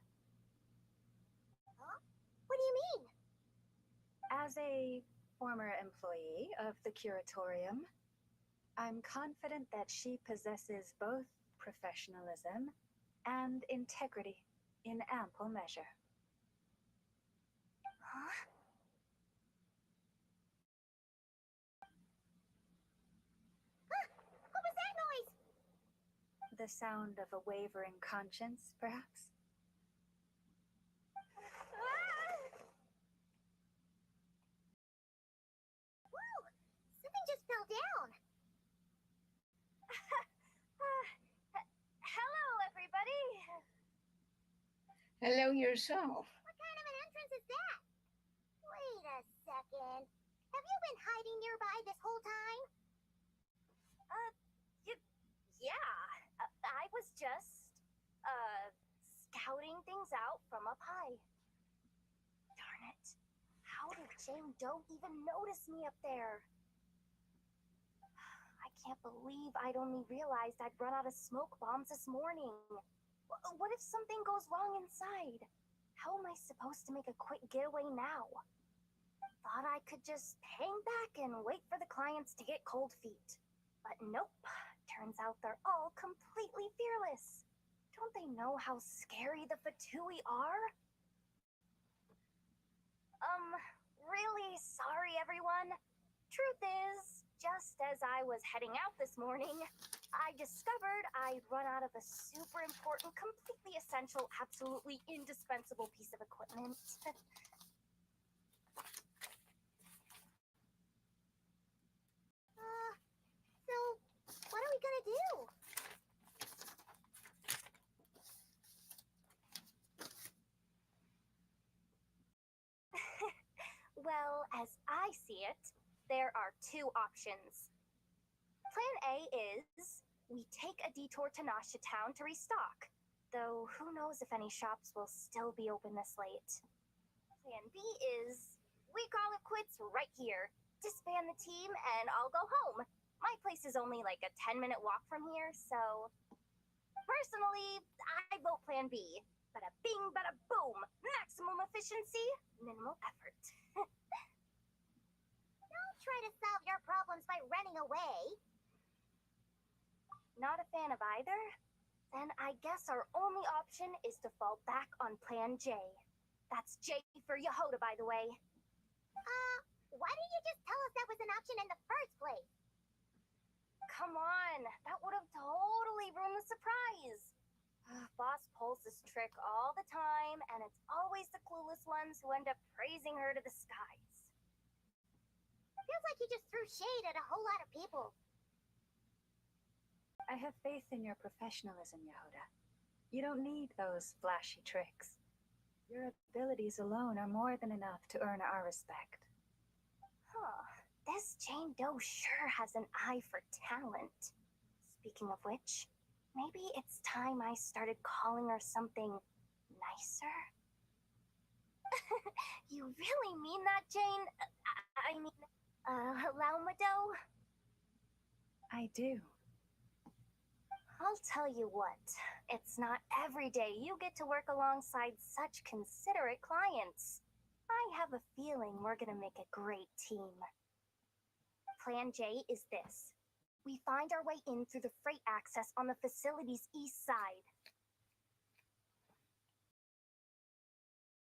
Huh? What do you mean? As a former employee of the Curatorium, I'm confident that she possesses both professionalism and integrity in ample measure. Huh? What was that noise? The sound of a wavering conscience, perhaps? Whoa! Something just fell down. Hello, everybody. Hello yourself. What kind of an entrance is that? Wait a second. Have you been hiding nearby this whole time? Yeah. I was just, scouting things out from up high. Darn it. How did Jane Doe even notice me up there? I can't believe I'd only realized I'd run out of smoke bombs this morning. What if something goes wrong inside? How am I supposed to make a quick getaway now? Thought I could just hang back and wait for the clients to get cold feet. But nope. Turns out they're all completely fearless. Don't they know how scary the Fatui are? Really sorry, everyone. Truth is, just as I was heading out this morning, I discovered I'd run out of a super important, completely essential, absolutely indispensable piece of equipment. So As I see it, there are two options. Plan A is we take a detour to Nasha Town to restock, though who knows if any shops will still be open this late. Plan B is we call it quits right here, disband the team, and I'll go home. My place is only like a 10-minute walk from here, so personally, I vote Plan B. Bada bing, bada boom. Maximum efficiency, minimal effort. Don't try to solve your problems by running away. Not a fan of either? Then I guess our only option is to fall back on Plan J. That's J for Yehoda, by the way. Why didn't you just tell us that was an option in the first place? Come on, that would have totally ruined the surprise. Boss pulls this trick all the time, and it's always the clueless ones who end up praising her to the skies. Feels like you just threw shade at a whole lot of people. I have faith in your professionalism, Yehoda. You don't need those flashy tricks. Your abilities alone are more than enough to earn our respect. Huh. This Jane Doe sure has an eye for talent. Speaking of which, maybe it's time I started calling her something nicer? You really mean that, Jane? I mean, Laumado? I do. I'll tell you what, it's not every day you get to work alongside such considerate clients. I have a feeling we're gonna make a great team. Plan J is this. We find our way in through the freight access on the facility's east side.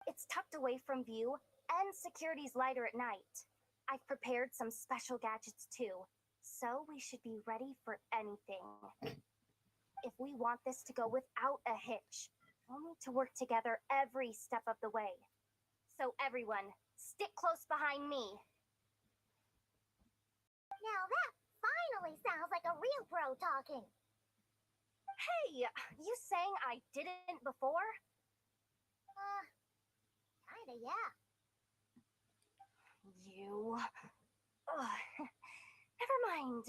It's tucked away from view, and security's lighter at night. I've prepared some special gadgets too, so we should be ready for anything. If we want this to go without a hitch, we'll need to work together every step of the way. So everyone, stick close behind me. Now that finally sounds like a real pro talking. Hey, you saying I didn't before? Kinda, yeah. You... Never mind.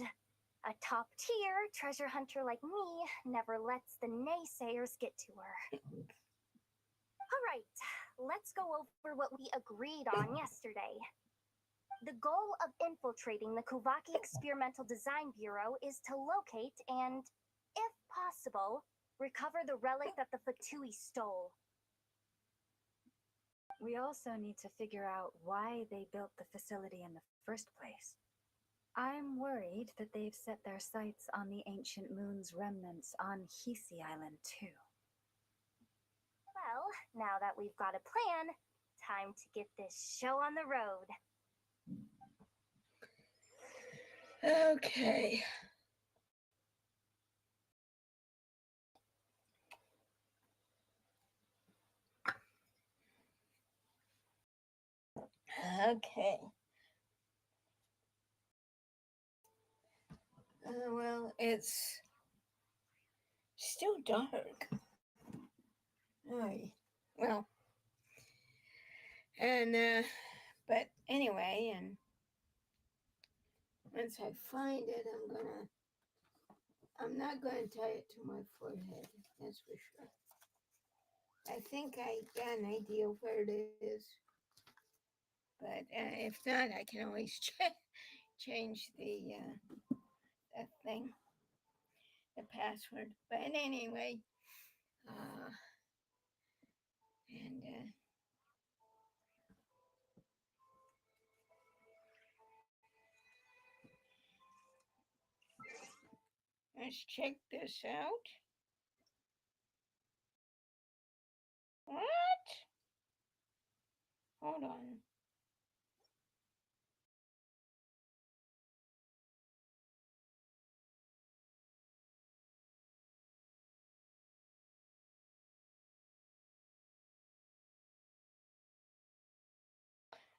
A top-tier treasure hunter like me never lets the naysayers get to her. Alright, let's go over what we agreed on yesterday. The goal of infiltrating the Kuvaki Experimental Design Bureau is to locate and, if possible, recover the relic that the Fatui stole. We also need to figure out why they built the facility in the first place. I'm worried that they've set their sights on the ancient moon's remnants on Hisi Island too. Well, now that we've got a plan, time to get this show on the road. Okay. Okay. Well, it's still dark. Well, and but anyway, and once I find it, I'm not gonna tie it to my forehead. That's for sure. I think I got an idea where it is, but if not, I can always change the thing, the password. But anyway, and let's check this out. What? Hold on.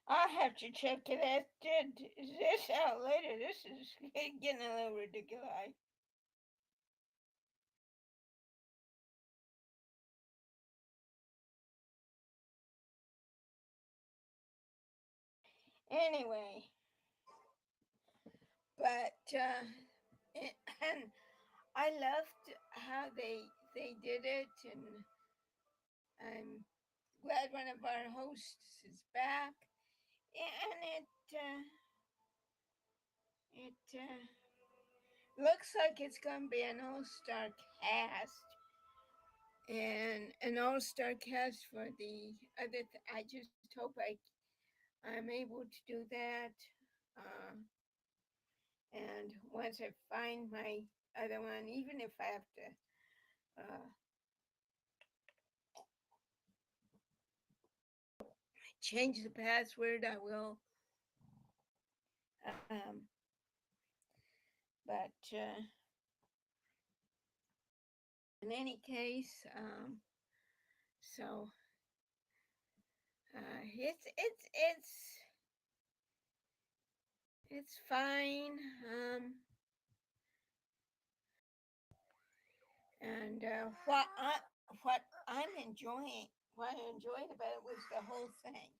I'll have to check this out later. This is getting a little ridiculous. Anyway, but and I loved how they did it, and I'm glad one of our hosts is back, and it looks like it's going to be an all-star cast, and an all-star cast for the other. I just hope I'm able to do that. And once I find my other one, even if I have to change the password, I will. But in any case, so it's fine. And what I'm enjoying, what I enjoyed about it was the whole thing.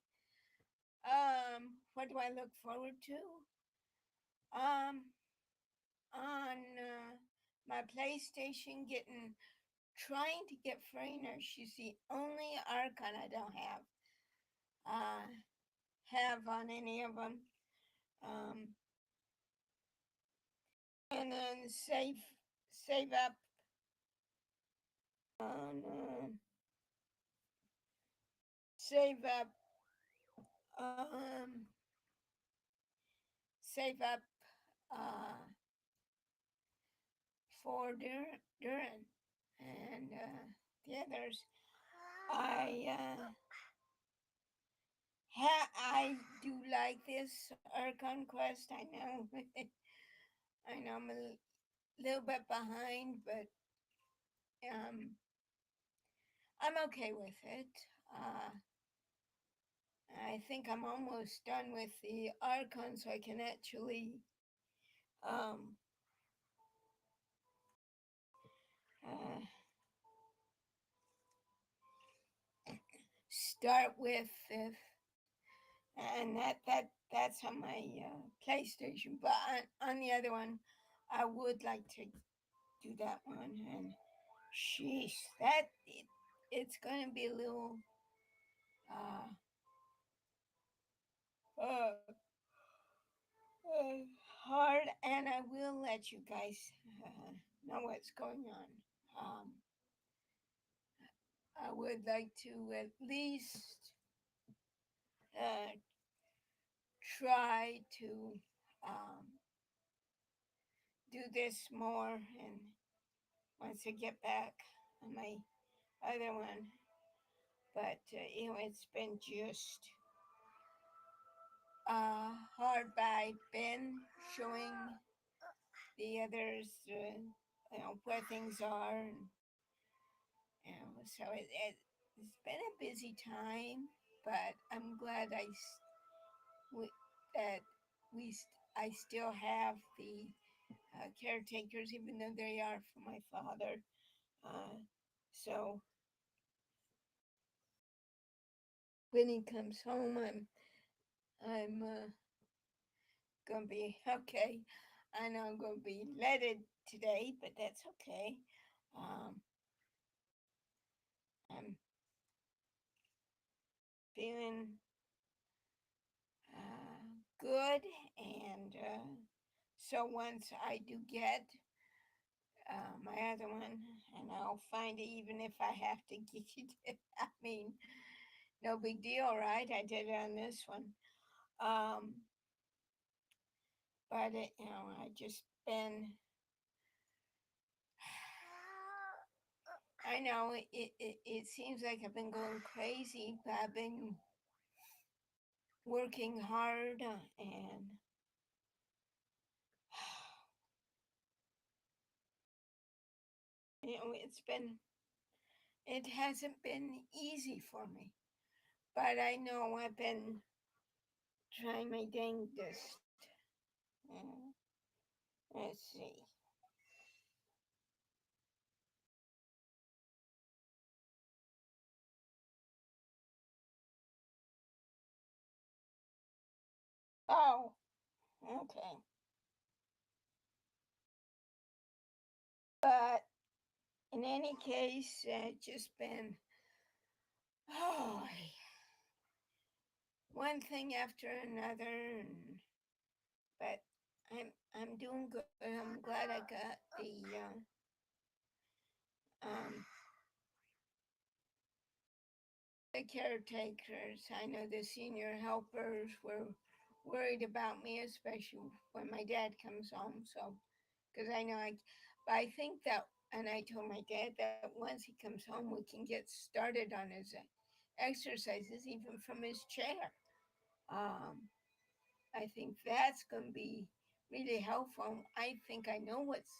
What do I look forward to? On my PlayStation, trying to get Freyner. She's the only Archon I don't have on any of them. And then save up on save up save up for Duran and the others. I do like this Archon quest. I know I know I'm a little bit behind, but I'm okay with it. I think I'm almost done with the Archon, so I can actually start with and that's on my PlayStation. But on the other one, I would like to do that one. And sheesh, it's going to be a little hard, and I will let you guys know what's going on. I would like to at least try to do this more, and once I get back on my other one. But it's been just hard by Ben showing the others, where things are, and so it's been a busy time. But I'm glad I still have the caretakers, even though they are for my father. So when he comes home, I'm gonna be okay. I know I'm gonna be leaded today, but that's okay. I'm feeling good, and so once I do get my other one, and I'll find it, even if I have to get it. I mean, no big deal, right? I did it on this one. But I just been. I know it seems like I've been going crazy, but I've been working hard, and it hasn't been easy for me, but I know I've been trying my dangest. Let's see. Oh, okay. But in any case, just been oh, one thing after another, but I'm doing good. I'm glad I got um, the caretakers. I know the senior helpers were worried about me, especially when my dad comes home. So, because I know but I think that, and I told my dad that once he comes home, we can get started on his exercises, even from his chair. Um, I think that's going to be really helpful. I think I know what's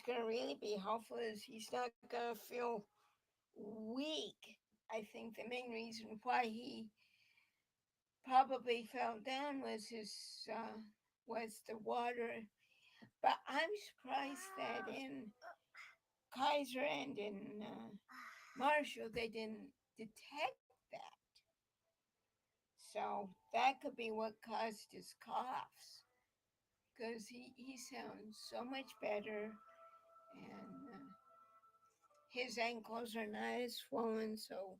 going to really be helpful is he's not going to feel weak. I think the main reason why he probably fell down was was the water. But I'm surprised that in Kaiser and in Marshall they didn't detect that. So that could be what caused his coughs, because he sounds so much better, and his ankles are not as swollen. So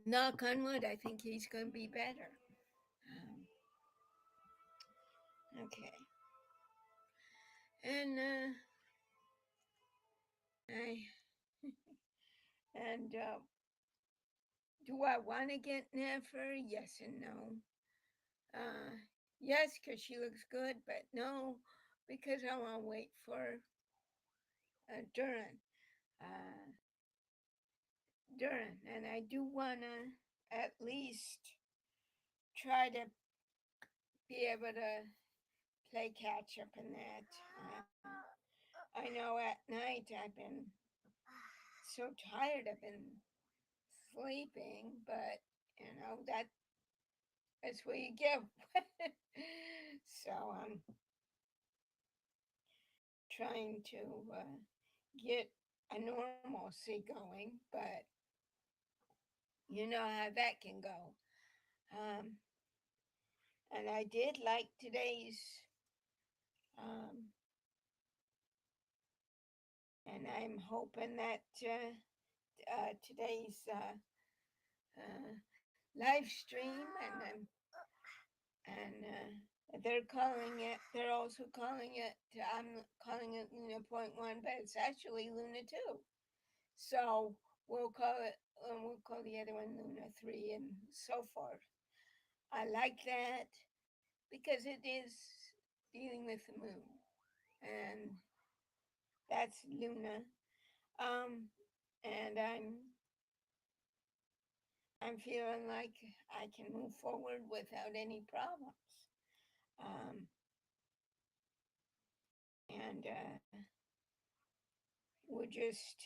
knock on wood, I think he's going to be better. Okay. And I and do I want to get Nefer? Yes and no. Yes, because she looks good, but no, because I want to wait for Duran. Uh, Duran, and I do want to at least try to be able to play catch up in that. I know at night I've been so tired. I've been sleeping, but that's what you get. So I'm trying to get a normalcy going, but you know how that can go. Um, and I did like today's, um, and I'm hoping that today's live stream and they're also calling it, I'm calling it Luna.1, but it's actually Luna 2. So we'll call the other one Luna 3 and so forth. I like that because it is dealing with the moon, and that's Luna. And I'm feeling like I can move forward without any problems. Um, and we'll just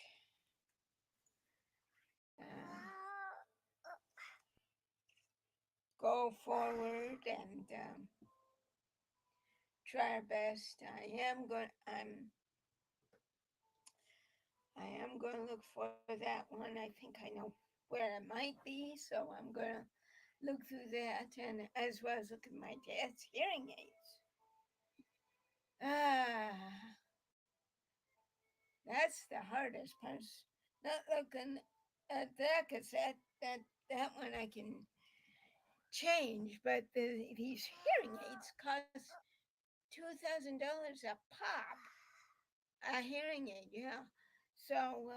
go forward and try our best. I am going to look for that one. I think I know where it might be, so I'm going to look through that, and as well as look at my dad's hearing aids. That's the hardest part. Not looking at that, because that one I can change, but these hearing aids cost $2,000 a pop. A hearing aid, yeah. So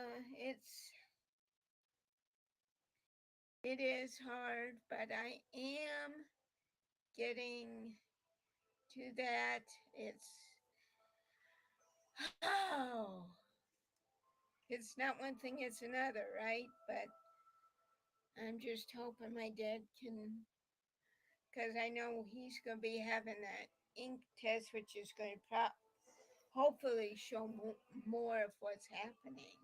it is hard, but I am getting to that. It's not one thing, it's another, right? But I'm just hoping my dad can, because I know he's going to be having that ink test, which is going to hopefully show more of what's happening.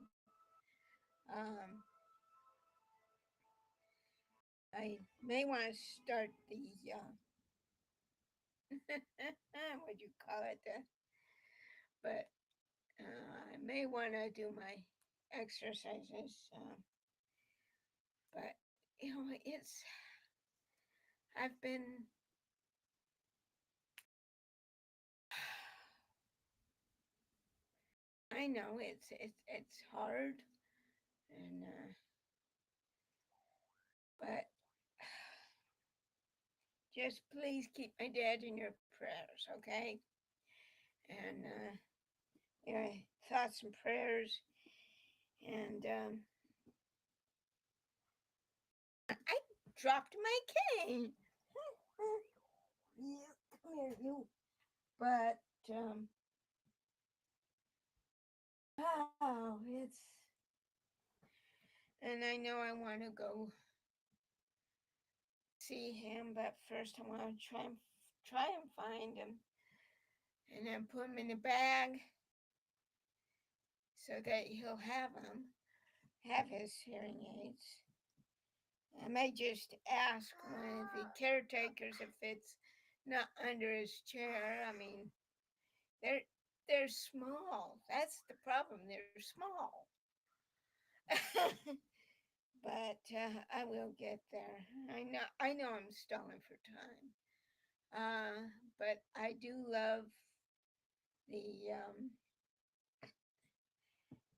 I may want to start the what do you call it? But I may want to do my exercises. But I've been I know it's hard, and but just please keep my dad in your prayers, okay? And thoughts and prayers. And I dropped my cane. Yeah, come here, you. But oh, it's. And I know I want to go see him, but first I want to try and find him, and then put him in a bag so that he'll have his hearing aids. I may just ask one of the caretakers if it's not under his chair. I mean, they're small. That's the problem. They're small. But I will get there. I know I'm stalling for time. But I do love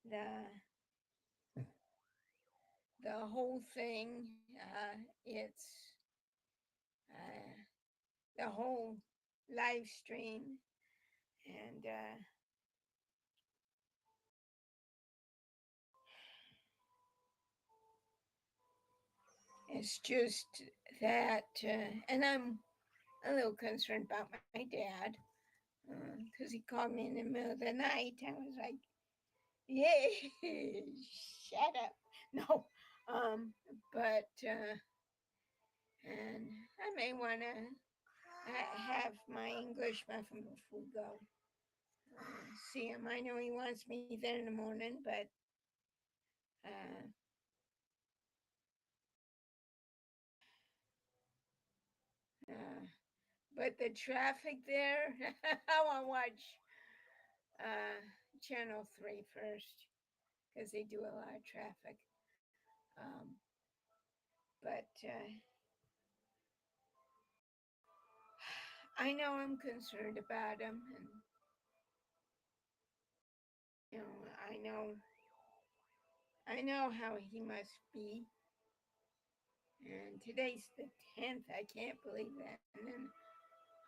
the the whole thing. It's the whole live stream, and it's just that, and I'm a little concerned about my dad because he called me in the middle of the night. I was like, "Yeah, shut up." No, but and I may want to have my English muffin before we go. See him. I know he wants me there in the morning, but uh, uh, but the traffic there, I want to watch Channel 3 first because they do a lot of traffic. But I know I'm concerned about him, and you know, I know how he must be. And today's the 10th. I can't believe that. And then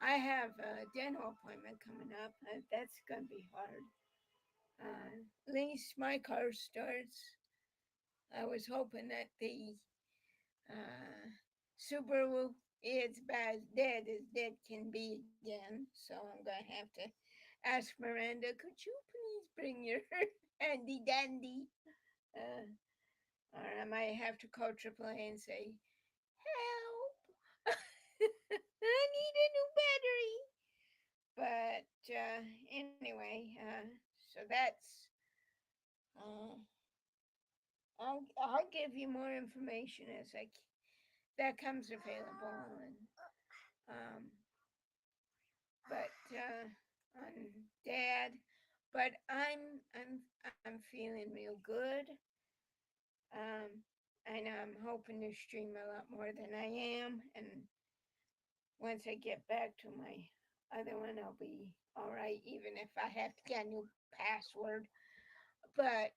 I have a dental appointment coming up. That's gonna be hard. At least my car starts. I was hoping that the Subaru is about as dead can be again. So I'm gonna have to ask Miranda, could you please bring your handy dandy? Or I might have to call AAA and say, help! I need a new battery. But anyway, so that's. I'll give you more information as that comes available, and but on Dad. But I'm feeling real good. I know I'm hoping to stream a lot more than I am, and once I get back to my other one, I'll be all right, even if I have to get a new password. But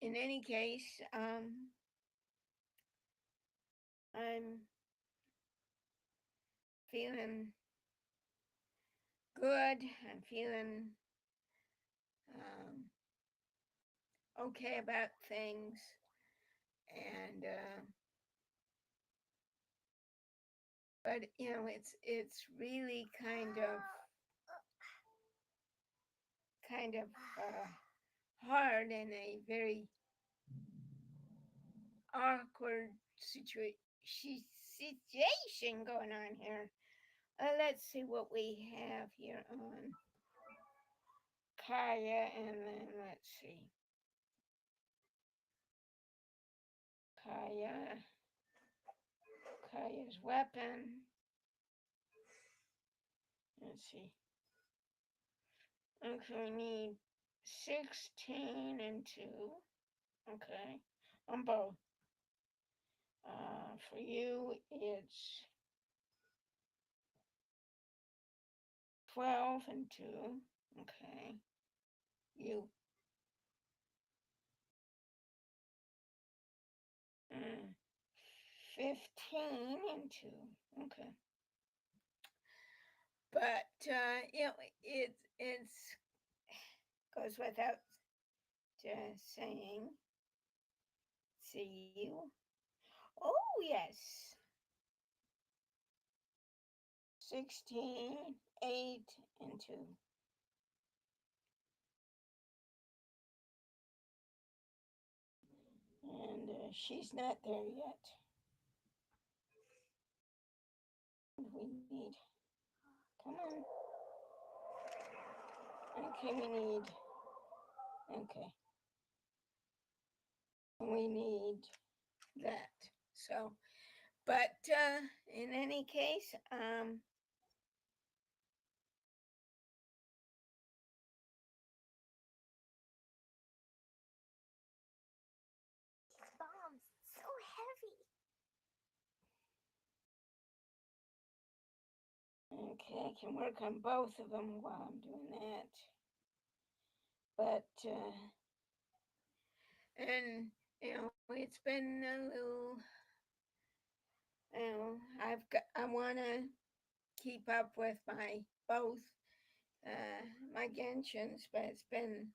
in any case, I'm feeling good. I'm feeling okay about things, and but you know, it's really kind of hard and a very awkward situation going on here. Let's see what we have here on Kaya, and then let's see. Kaya's weapon. Let's see. Okay, we need 16 and 2. Okay, on both. for you, it's 12 and 2. Okay. You. 15 and 2. Okay. But, it's goes without saying. See you. Oh, yes. 16, 8, and 2. And she's not there yet. We need. Come on. Okay, we need. Okay. We need that. So, but in any case, Bombs, so heavy. okay, I can work on both of them while I'm doing that. But, and, it's been a little, I want to keep up with both my Genshins, but it's been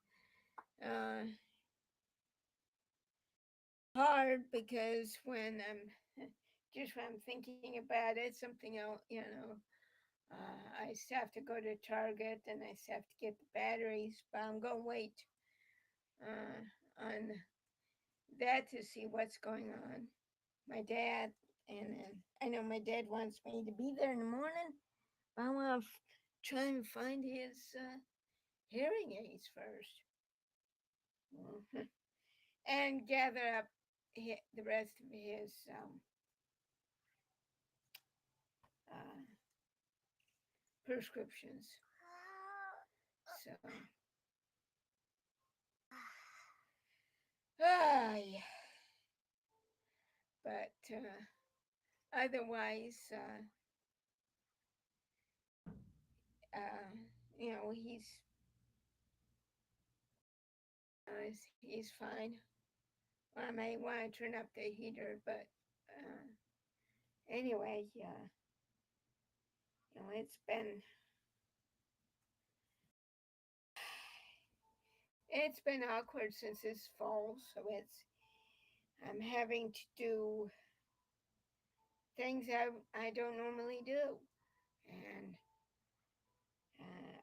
hard because when I'm thinking about it, something else, I still have to go to Target and I still have to get the batteries, but I'm going to wait on that to see what's going on. My dad, and I know my dad wants me to be there in the morning, but I want to try and find his hearing aids first. And gather up the rest of his prescriptions. So, yeah. But otherwise, he's fine. I may want to turn up the heater, but anyway, it's been awkward since this fall, so I'm having to do things I don't normally do, and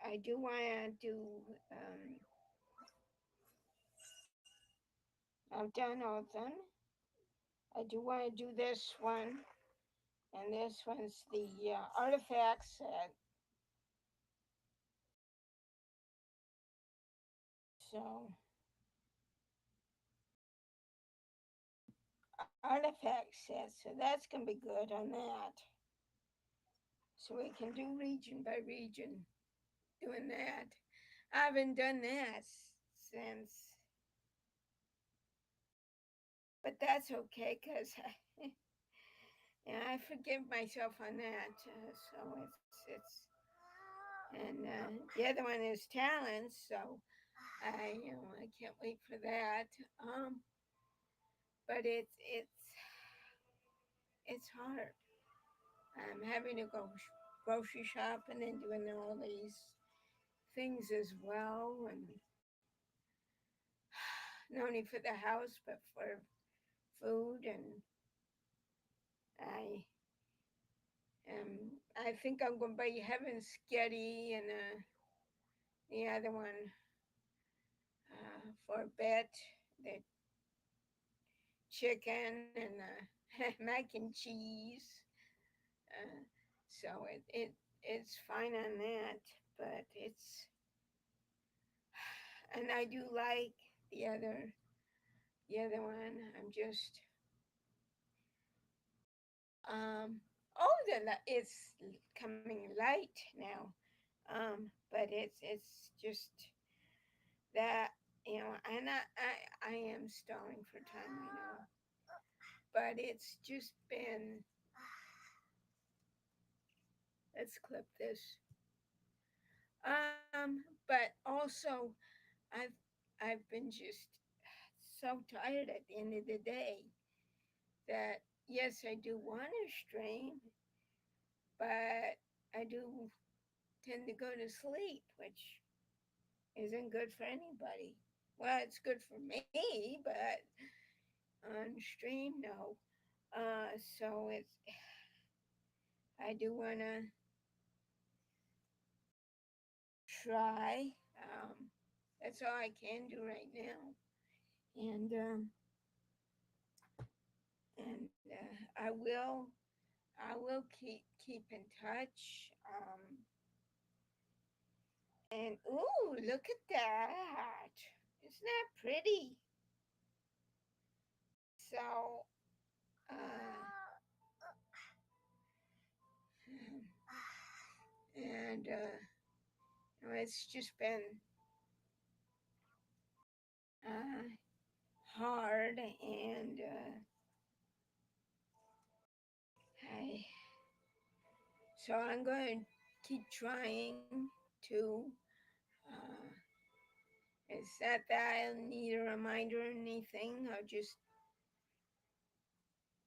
I do want to do. I've done all of them. I do want to do this one, and this one's the artifact set. So, artifact set, so that's going to be good on that. So we can do region by region, doing that. I haven't done that since, but that's okay, because I forgive myself on that. So it's and the other one is talents, so I can't wait for that. But it's hard. I'm having to go grocery shopping and doing all these things as well, and not only for the house but for food. And I think I'm going to be having sketty and the other one for a bit, the chicken and mac and cheese. So it's fine on that, but and I do like the other one. I'm just it's coming light now, but it's just that, and I am stalling for time, but it's just been. Let's clip this. But also, I've been just so tired at the end of the day that yes, I do want to stream, but I do tend to go to sleep, which isn't good for anybody. Well, it's good for me, but on stream, no. So it's I do want to try. That's all I can do right now, and I will keep in touch. And ooh, look at that! Isn't that pretty? So, and it's just been hard, and so I'm going to keep trying to. Uh, it's not that I need a reminder or anything. I'm just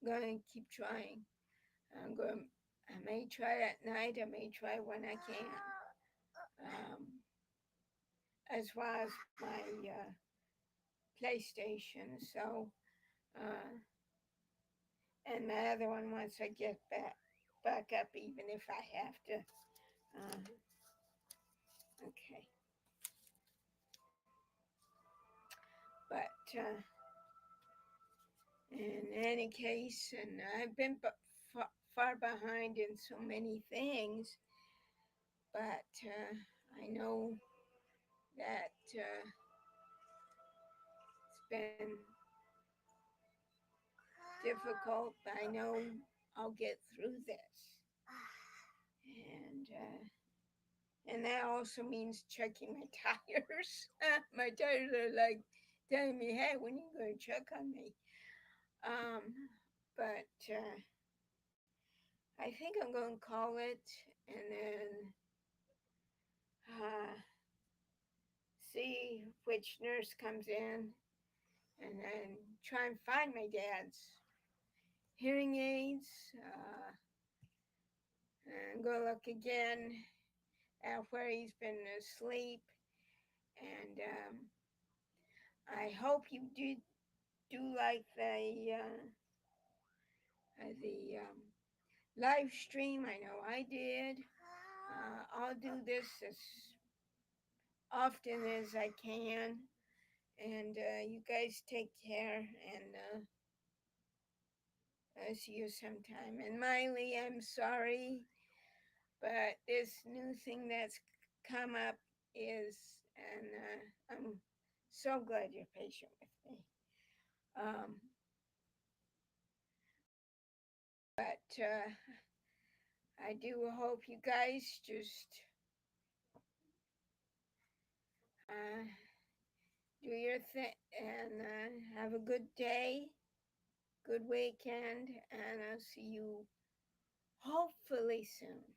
going to keep trying. I may try at night. I may try when I can. As well as my PlayStation. So, and my other one once I get back up, even if I have to. Okay. But in any case, and I've been far behind in so many things, but I know that it's been difficult, but I know I'll get through this. And that also means checking my tires. My tires are like telling me, "Hey, when are you going to check on me?" But I think I'm going to call it, and then see which nurse comes in, and then try and find my dad's hearing aids, and go look again at where he's been asleep. And I hope you do like the live stream. I know I did. I'll do this as often as I can. And you guys take care, and I'll see you sometime. And Miley, I'm sorry, but this new thing that's come up is, and I'm so glad you're patient with me. But I do hope you guys just do your thing and have a good day, good weekend, and I'll see you hopefully soon.